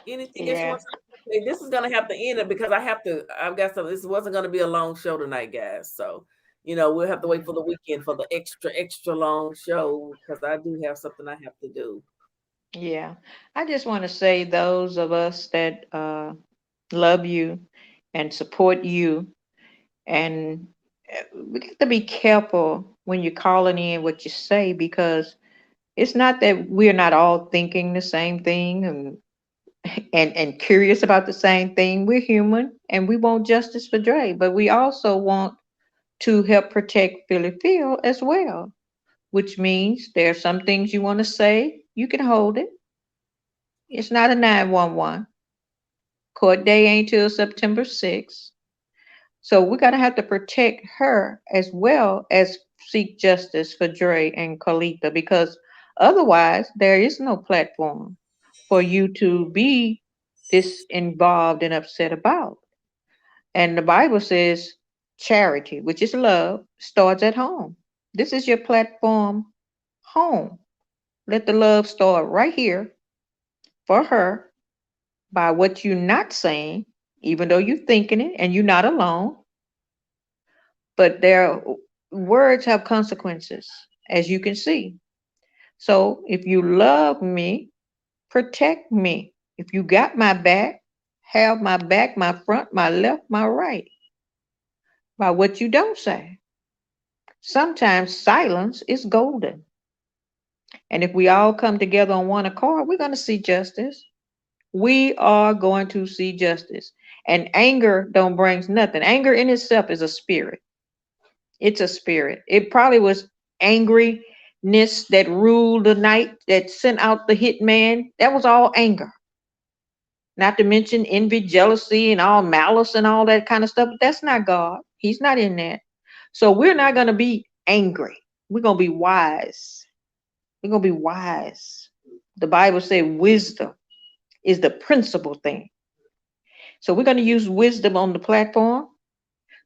anything else you want to say? This is gonna have to end it because I've got some. This wasn't gonna be a long show tonight, guys. So we'll have to wait for the weekend for the extra long show because I do have something I have to do. Yeah, I just want to say those of us that love you and support you, and we got to be careful when you're calling in what you say, because it's not that we're not all thinking the same thing and curious about the same thing. We're human and we want justice for Dre, but we also want to help protect Phylly as well, which means there are some things you want to say, you can hold it. It's not a 911. Court day ain't till September 6th. So we're going to have to protect her as well as seek justice for Dre and Carlita, because otherwise there is no platform for you to be this involved and upset about. And the Bible says charity, which is love, starts at home. This is your platform, home. Let the love start right here for her by what you're not saying, even though you're thinking it and you're not alone. But their words have consequences, as you can see. So if you love me, protect me. If you got my back, have my back, my front, my left, my right, by what you don't say. Sometimes silence is golden. And if we all come together on one accord, we're going to see justice. We are going to see justice. And anger don't bring nothing. Anger in itself is a spirit. It's a spirit. It probably was angriness that ruled the night, that sent out the hitman. That was all anger. Not to mention envy, jealousy, and all malice and all that kind of stuff. But that's not God. He's not in that. So we're not going to be angry. We're going to be wise. We're going to be wise. The Bible says wisdom is the principal thing. So we're going to use wisdom on the platform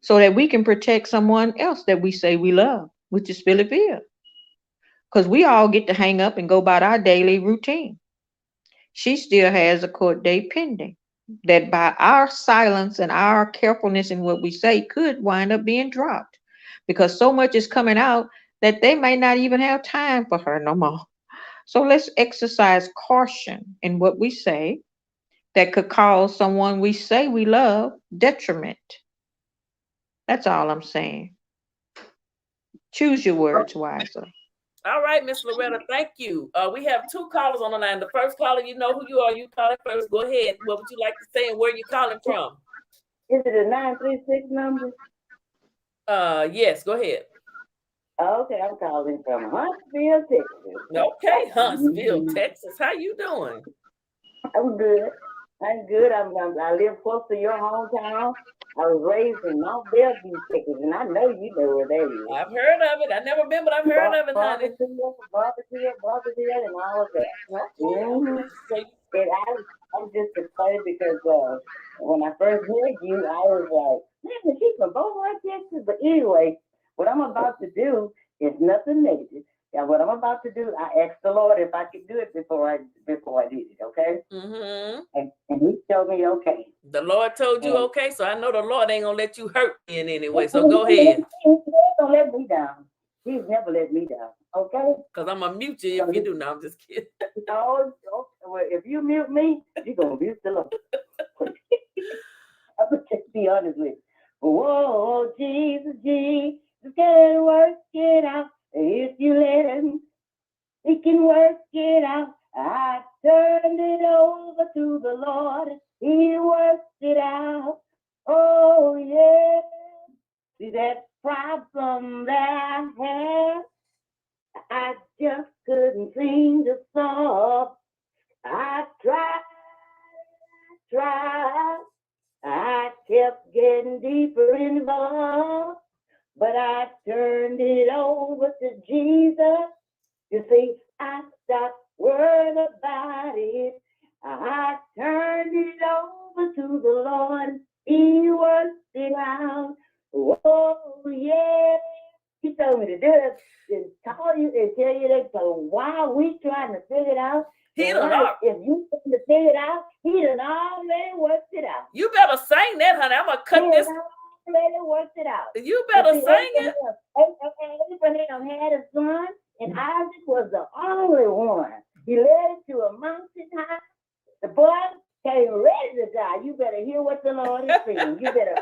so that we can protect someone else that we say we love, which is Phylly. Because we all get to hang up and go about our daily routine. She still has a court date pending that by our silence and our carefulness in what we say could wind up being dropped because so much is coming out that they may not even have time for her no more. So let's exercise caution in what we say that could cause someone we say we love detriment. That's all I'm saying. Choose your words wisely. All right, Miss Loretta, thank you. We have 2 callers on the line. The first caller, you know who you are. You call it first. Go ahead. What would you like to say and where you calling from? Is it a 936 number? Yes, go ahead. Okay, I'm calling from Huntsville, Texas. Okay, Huntsville, Texas. How you doing? I'm good. I live close to your hometown. I was raised in North Bellevue, Texas, and I know you know where that is. I've heard of it. I've never been, but I've heard of it, honey. Barbecue, and all of that. Mm-hmm. And I'm just excited because when I first heard you, I was like, man, she's from Beaumont, Texas. But anyway, what I'm about to do is nothing negative. Yeah, what I'm about to do, I asked the Lord if I could do it before I did it, okay? Mm-hmm. And he told me okay. The Lord told you okay, so I know the Lord ain't gonna let you hurt me in any way. So go ahead. He's never let me down. He's never let me down, okay? Because I'm gonna mute you if you do. No, I'm just kidding. No, well, if you mute me, you're gonna mute the Lord. I'm gonna just be honest with you. Whoa, Jesus, can work it out. If you let him, he can work it out. I turned it over to the Lord. He works it out. Oh, yeah. See that problem that I had? I just couldn't seem to solve. I tried. I kept getting deeper involved. But I turned it over to Jesus. You see, I stopped worrying about it. I turned it over to the Lord. He worked it out. Oh, yeah. He told me to do it. And call you and tell you that. So while we trying to figure it out, if you trying to figure it out, he done already worked it out. You better sing that, honey. I'm gonna cut this. Already worked it out. You better sing it. Abraham had a son, and Isaac was the only one. He led it to a mountain high. The boy came ready to die. You better hear what the Lord is saying. You better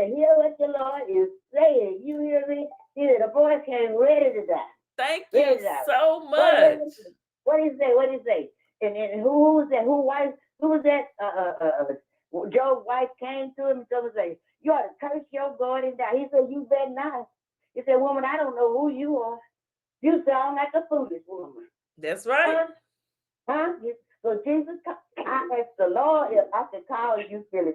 hear what the Lord is saying. You hear me? The boy came ready to die. Thank you so much. What did he say? And who was that? Who was that? Job's wife came to him and told him, you ought to curse your God and die. He said, you better not. He said, woman, I don't know who you are. You sound like a foolish woman. That's right. Huh? So Jesus, I asked the Lord if I could call you Phylly.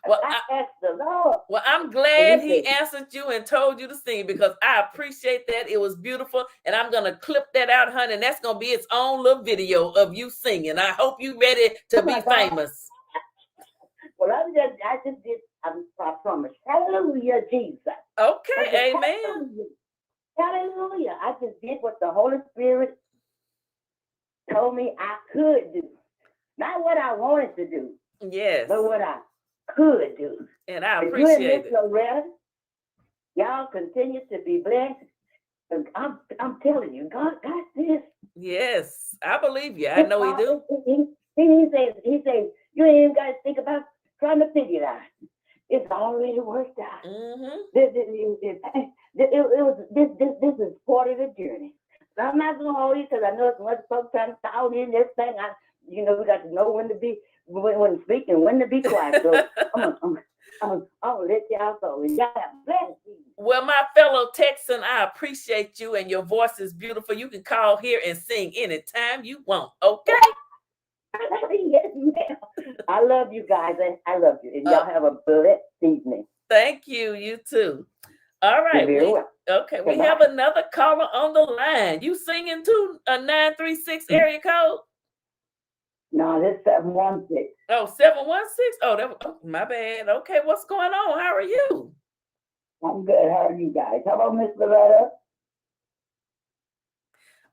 Well, I asked the Lord. Well, I'm glad he answered you and told you to sing because I appreciate that. It was beautiful. And I'm going to clip that out, honey. And that's going to be its own little video of you singing. I hope you're ready to be famous. Well, I just did, I promise. Hallelujah, Jesus. Okay, amen. Hallelujah. I just did what the Holy Spirit told me I could do. Not what I wanted to do. Yes. But what I could do. And I appreciate it. Loretta, y'all continue to be blessed. I'm telling you, God got this. Yes, I believe you. I know he do. He says, you ain't even got to think about trying to figure it out. It's already worked out. Mm-hmm. This is part of the journey. So I'm not gonna hold you because I know some other folks trying to sound in this thing. We got to know when to when to speak and when to be quiet. So I'm gonna let y'all go. Y'all have a blessed evening. Well, my fellow Texan, I appreciate you and your voice is beautiful. You can call here and sing anytime you want. Okay. Yes, ma'am. I love you guys. I love you. And y'all have a blessed evening. Thank you. You too. All right. Okay. We have another caller on the line. You singing too? A 936 area code? No, this 716. Oh, 716. Oh, my bad. Okay, what's going on? How are you? I'm good. How are you guys? How about Miss Loretta?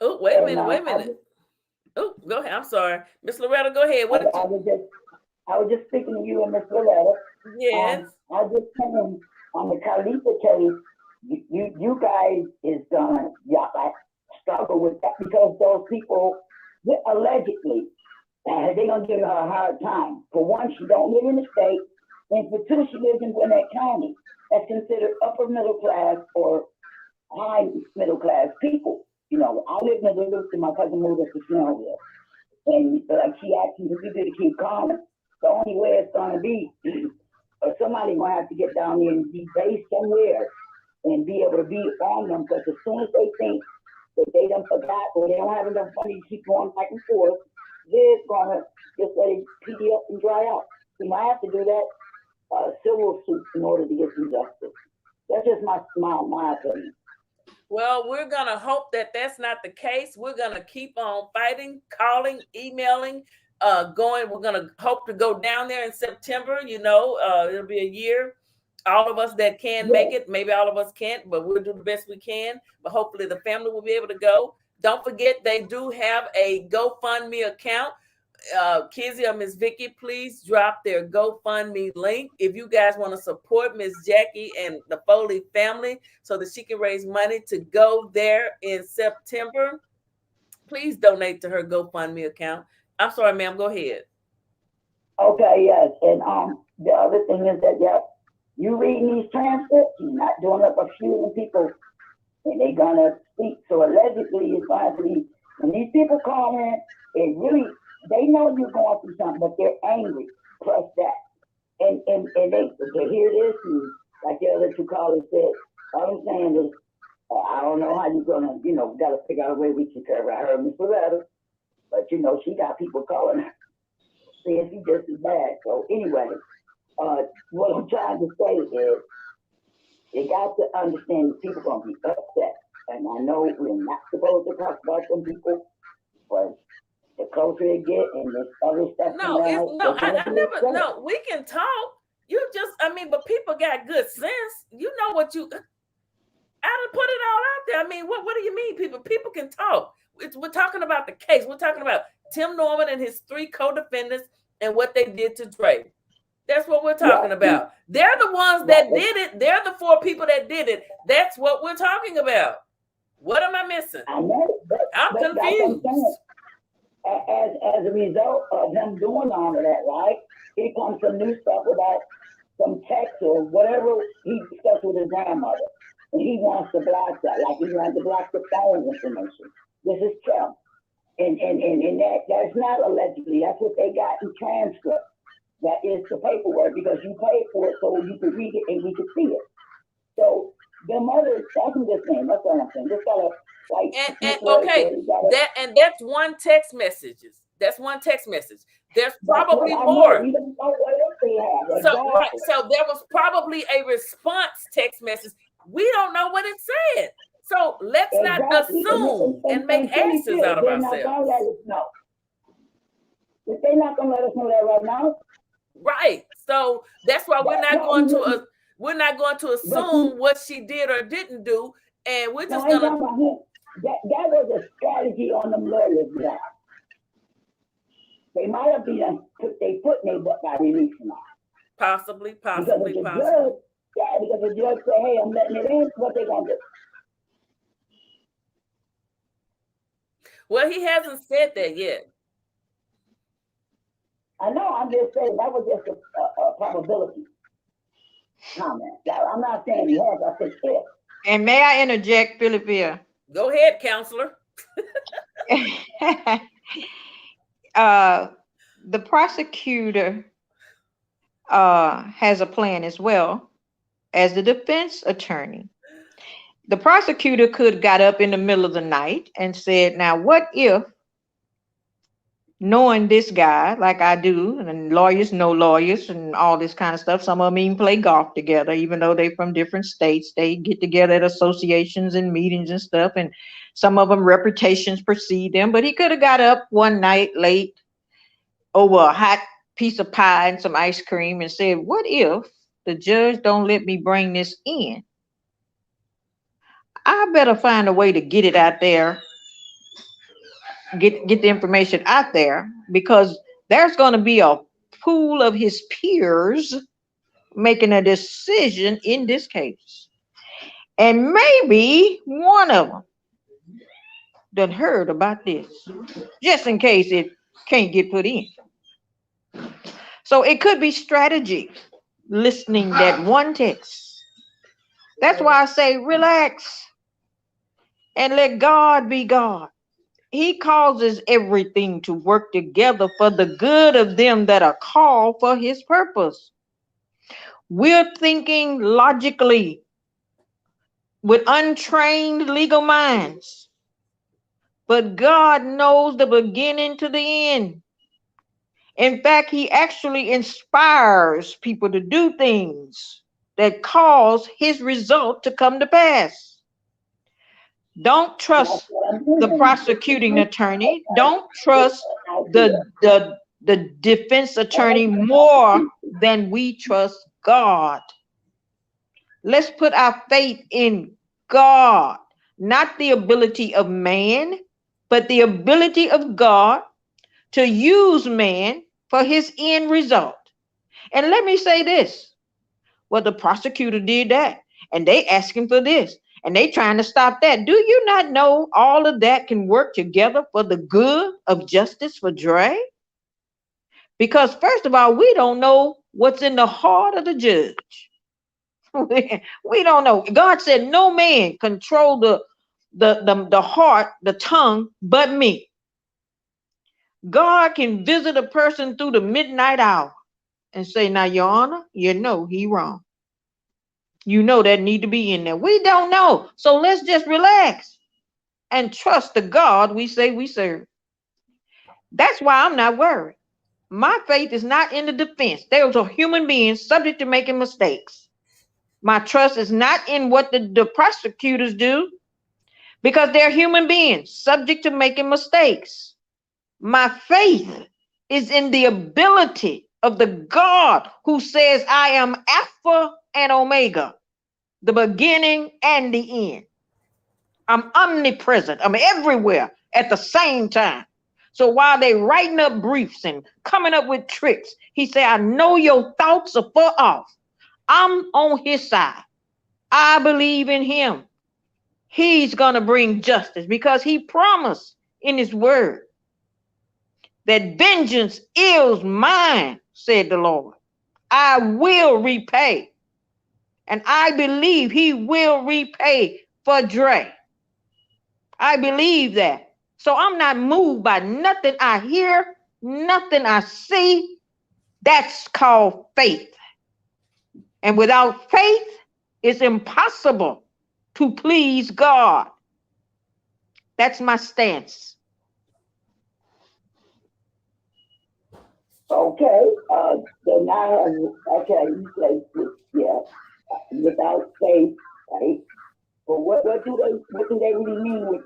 Oh, wait a minute. Oh, go ahead. I'm sorry. Miss Loretta, go ahead. I was just speaking to you and Miss Loretta. Yes. I just came in on the Khalifa case. You guys is gonna struggle with that because those people allegedly they're gonna give her a hard time. For one, she don't live in the state, and for two, she lives in Gwinnett County. That's considered upper middle class or high middle class people. You know, I live in the Duluth and my cousin moved us to Snellville. And like she asked me to keep calm. The only way it's gonna be, or somebody gonna have to get down there and be based somewhere and be able to be on them. Because as soon as they think that they done forgot or they don't have enough money to keep going back and forth, they're gonna just let it PD up and dry out. You might have to do that civil suit in order to get some justice. That's just my opinion. Well, we're going to hope that that's not the case. We're going to keep on fighting, calling, emailing, going. We're going to hope to go down there in September. You know, it'll be a year. All of us that can make it, maybe all of us can't, but we'll do the best we can. But hopefully the family will be able to go. Don't forget, they do have a GoFundMe account. Kizzy or Miss Vicky, please drop their GoFundMe link if you guys want to support Miss Jackie and the Phylly family so that she can raise money to go there in September. Please donate to her GoFundMe account. I'm sorry, ma'am. Go ahead. Okay, yes, and the other thing is that you reading these transcripts, you're not doing up a few of the people, and they're gonna speak. So allegedly, it's going to be when these people call in, it really. They know you're going through something, but they're angry. Plus that, and they hear this, and like the other two callers said, all I'm saying is, I don't know how you're gonna, gotta figure out a way we can cover. I heard Miss Loretta, but she got people calling her saying she's just as bad. So anyway, what I'm trying to say is, you got to understand that people gonna be upset, and I know we're not supposed to talk about some people, but the closer it get and this other stuff. No, we can talk. But people got good sense. You know what I done put it all out there. I mean, what do you mean, people? People can talk. We're talking about the case. We're talking about Tim Norman and his 3 co-defendants and what they did to Dre. That's what we're talking about. They're the ones that did it. They're the 4 people that did it. That's what we're talking about. What am I missing? I know, I'm confused. As a result of him doing all of that, right? Here comes some new stuff about some text or whatever he discussed with his grandmother. And he wants to block that, like he wants to block the phone information. This is Trump. And that's not allegedly, that's what they got in transcript. That is the paperwork because you paid for it so you could read it and we could see it. So the mother, that's what they're saying. That's what I'm saying. Just gotta that's one text message. That's one text message. There's probably more. So there was probably a response text message. We don't know what it said. So let's not assume and make asses out of ourselves. They're not gonna let us know that right now. Right. So that's why we're not going to assume what she did or didn't do, and we're just gonna. That was a strategy on the lawyers' side. They might have been put their foot in their butt by releasing her. Possibly. Because the judge said, "Hey, I'm letting it in." What they gonna do? Well, he hasn't said that yet. I know. I'm just saying that was just a probability comment. I'm not saying he has. I said if. And may I interject, Phylly? Go ahead, counselor. The prosecutor has a plan as well as the defense attorney. The prosecutor could have got up in the middle of the night and said, now, what if, knowing this guy like I do, and lawyers know lawyers and all this kind of stuff, some of them even play golf together, even though they're from different states, they get together at associations and meetings and stuff, and some of them reputations precede them, but he could have got up one night late over a hot piece of pie and some ice cream and said, what if the judge don't let me bring this in? I better find a way to get it out there, get the information out there, because there's going to be a pool of his peers making a decision in this case. And maybe one of them done heard about this, just in case it can't get put in. So it could be strategy, listening that one text. That's why I say relax and let God be God. He causes everything to work together for the good of them that are called for his purpose. We're thinking logically with untrained legal minds, but God knows the beginning to the end. In fact, he actually inspires people to do things that cause his result to come to pass. Don't trust the prosecuting attorney. Don't trust the defense attorney more than we trust God. Let's put our faith in God, not the ability of man, but the ability of God to use man for his end result. And let me say this. Well, the prosecutor did that, and they asking for this, and they trying to stop that. Do you not know all of that can work together for the good of justice for Dre? Because first of all, we don't know what's in the heart of the judge. We don't know. God said no man control the heart, the tongue, but me. God can visit a person through the midnight hour and say, now, Your Honor, you know he wrong. You know that need to be in there. We don't know. So let's just relax and trust the God we say we serve. That's why I'm not worried. My faith is not in the defense. Those are human beings subject to making mistakes. My trust is not in what the prosecutors do, because they're human beings subject to making mistakes. My faith is in the ability of the God who says, I am Alpha and Omega, the beginning and the end. I'm omnipresent. I'm everywhere at the same time. So while they writing up briefs and coming up with tricks, he said, I know your thoughts are far off. I'm on his side. I believe in him. He's going to bring justice because he promised in his word that vengeance is mine, said the Lord. I will repay. And I believe he will repay for Dre. I believe that. So I'm not moved by nothing I hear, nothing I see. That's called faith. And without faith, it's impossible to please God. That's my stance. Okay, so now, okay, you say, yeah, without faith, right? But what do they really mean with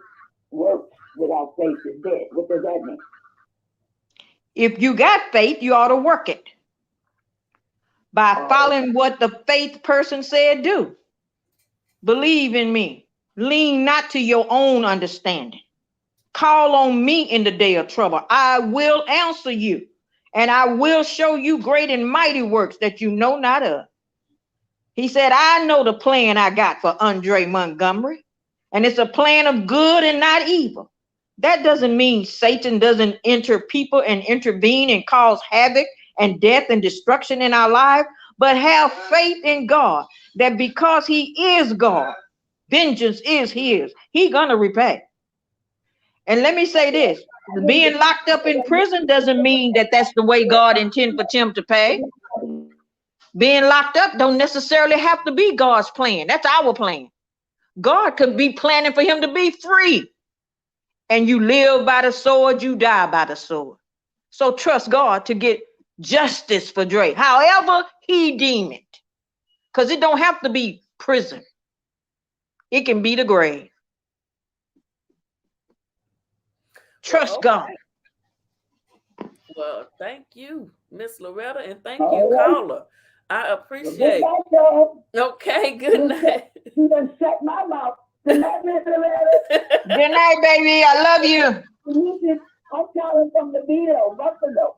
works without faith is dead? What does that mean? If you got faith, you ought to work it by following what the faith person said do. Believe in me. Lean not to your own understanding. Call on me in the day of trouble. I will answer you, and I will show you great and mighty works that you know not of. He said, I know the plan I got for Andre Montgomery, and it's a plan of good and not evil. That doesn't mean Satan doesn't enter people and intervene and cause havoc and death and destruction in our life, but have faith in God that because he is God, vengeance is his. He's going to repay. And let me say this, being locked up in prison doesn't mean that that's the way God intended for Tim to pay. Being locked up don't necessarily have to be God's plan. That's our plan. God could be planning for him to be free. And you live by the sword, you die by the sword. So trust God to get justice for Dre, however he deem it. Because it don't have to be prison. It can be the grave. Trust God. Well, thank you, Miss Loretta, and thank All you, right. caller. I Well, appreciate good night, y'all. it. Okay, good night. You done shut my mouth. Good night, Miss Loretta. Good night, baby. I love you. I'm calling from the Beto, Buffalo.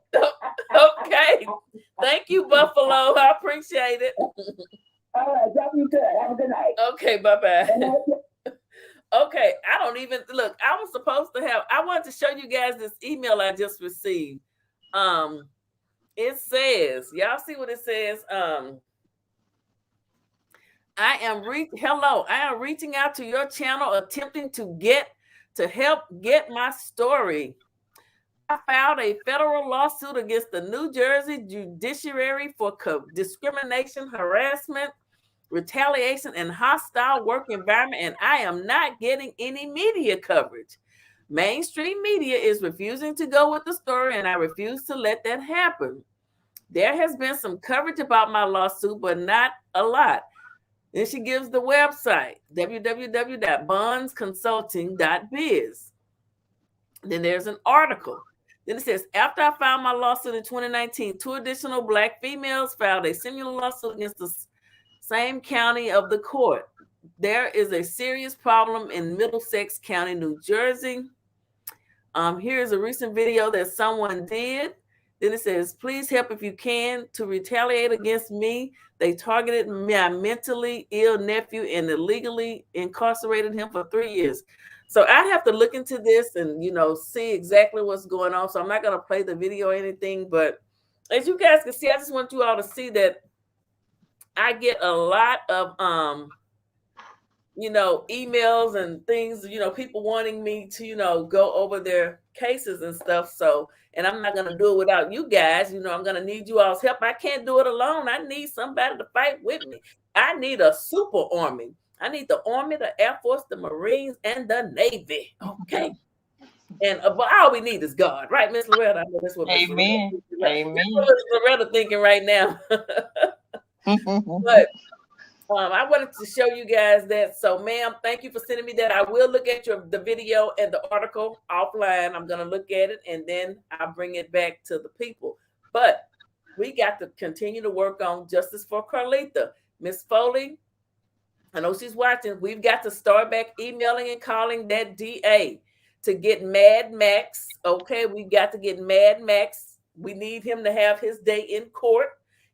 Okay. Thank you, Buffalo. I appreciate it. All right, y'all be good. Have a good night. Okay, bye-bye. Good night. Okay, I don't even look. I was supposed to have. I wanted to show you guys this email I just received. It says, y'all see what it says? I am reaching out to your channel, attempting to help get my story. I filed a federal lawsuit against the New Jersey judiciary for discrimination, harassment, retaliation, and hostile work environment, and I am not getting any media coverage. Mainstream media is refusing to go with the story, and I refuse to let that happen. There has been some coverage about my lawsuit, but not a lot. Then she gives the website, www.bondsconsulting.biz. Then there's an article. Then it says, after I filed my lawsuit in 2019, 2 additional Black females filed a similar lawsuit against the same county of the court. There is a serious problem in Middlesex County, New Jersey. Here's a recent video that someone did. Then it says, please help if you can to retaliate against me. They targeted my mentally ill nephew and illegally incarcerated him for 3 years. So I'd have to look into this and, see exactly what's going on. So I'm not going to play the video or anything. But as you guys can see, I just want you all to see that I get a lot of, emails and things, people wanting me to, go over their cases and stuff. So, and I'm not going to do it without you guys. I'm going to need you all's help. I can't do it alone. I need somebody to fight with me. I need a super army. I need the Army, the Air Force, the Marines, and the Navy. Okay. And all we need is God, right, Miss Loretta? I know that's what Amen. Amen. That's what Miss Loretta thinking right now. But I wanted to show you guys that. So, ma'am, thank you for sending me that. I will look at the video and the article offline. I'm going to look at it, and then I'll bring it back to the people. But we got to continue to work on justice for Carlita. Miss Foley, I know she's watching. We've got to start back emailing and calling that DA to get Mad Max. Okay, we've got to get Mad Max. We need him to have his day in court.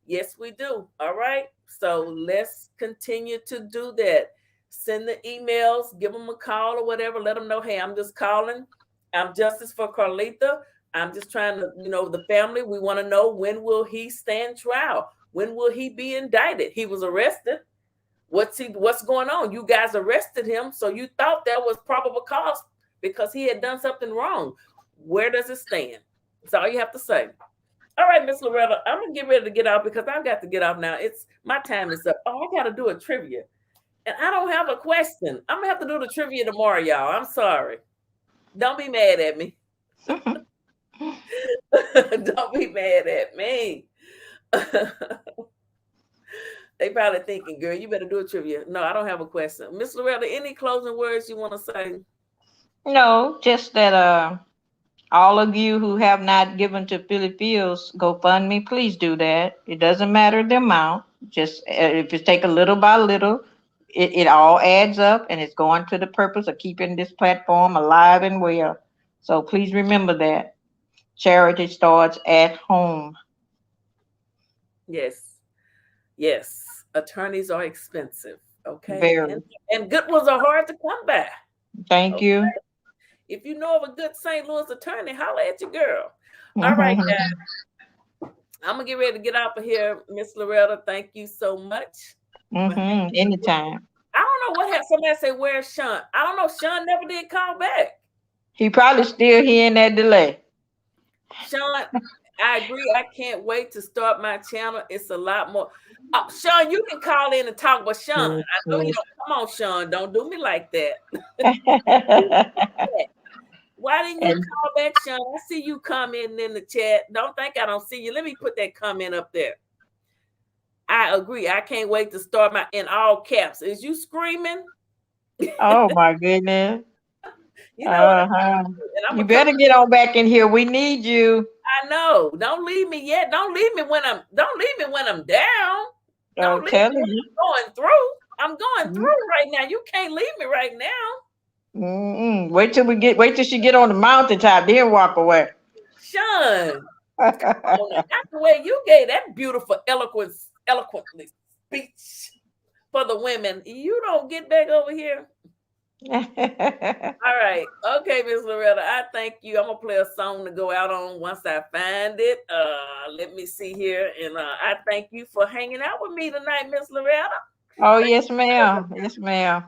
Yes, we do. All right. So let's continue to do that. Send the emails, give them a call or whatever. Let them know, hey, I'm just calling. I'm Justice for Carlita. I'm just trying to, the family, we want to know, when will he stand trial? When will he be indicted? He was arrested. What's going on? You guys arrested him, so you thought that was probable cause because he had done something wrong. Where does it stand? That's all you have to say. All right, Miss Loretta, I'm gonna get ready to get off because I've got to get off now. My time is up. Oh, I gotta do a trivia. And I don't have a question. I'm gonna have to do the trivia tomorrow, y'all. I'm sorry. Don't be mad at me. Don't be mad at me. They probably thinking, girl, you better do a trivia. No, I don't have a question. Miss Loretta, any closing words you want to say? No, just that all of you who have not given to Phylly Phyl's GoFundMe, please do that. It doesn't matter the amount. Just if you take a little by little, it all adds up, and it's going to the purpose of keeping this platform alive and well. So please remember that. Charity starts at home. Yes. Yes. Attorneys are expensive. Okay. Very. And good ones are hard to come by. Thank you. If you know of a good St. Louis attorney, holler at your girl. All right, guys. I'm going to get ready to get out of here. Miss Loretta, thank you so much. Anytime. I don't know what happened. Somebody say, where's Sean? I don't know. Sean never did call back. He probably still hearing that delay. Sean, I agree. I can't wait to start my channel. It's a lot more. Oh, Sean, you can call in and talk, but Sean, I know you don't. Come on, Sean, don't do me like that. Why didn't you call back, Sean? I see you commenting in the chat. Don't think I don't see you. Let me put that comment up there. I agree. I can't wait to start my in all caps. Is you screaming? Oh my goodness. You know what? You better get on back in here. We need you. I know. Don't leave me yet. Don't leave me when I'm down. I'm telling you. I'm going through. I'm going through right now. You can't leave me right now. Wait till she get on the mountaintop, then walk away. Sean, that's the way you gave that beautiful, eloquently speech for the women. You don't get back over here. All right. Okay, Miss Loretta, I thank you. I'm gonna play a song to go out on once I find it. Let me see here. And I thank you for hanging out with me tonight, Miss Loretta. Oh, yes, ma'am. Yes, ma'am.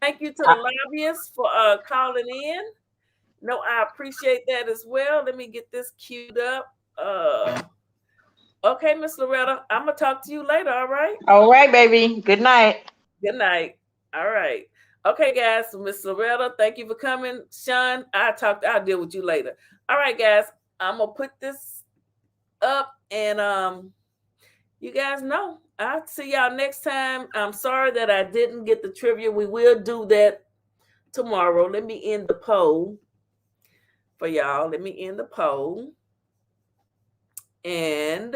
Thank you to the lobbyists for calling in. No, I appreciate that as well. Let me get this queued up. Okay, Miss Loretta, I'm gonna talk to you later, all right? All right, baby. Good night. Good night. All right. Okay, guys. So Miss Loretta, thank you for coming. Sean, I'll deal with you later. All right, guys. I'm gonna put this up and you guys know. I'll see y'all next time. I'm sorry that I didn't get the trivia. We will do that tomorrow. Let me end the poll for y'all. Let me end the poll. And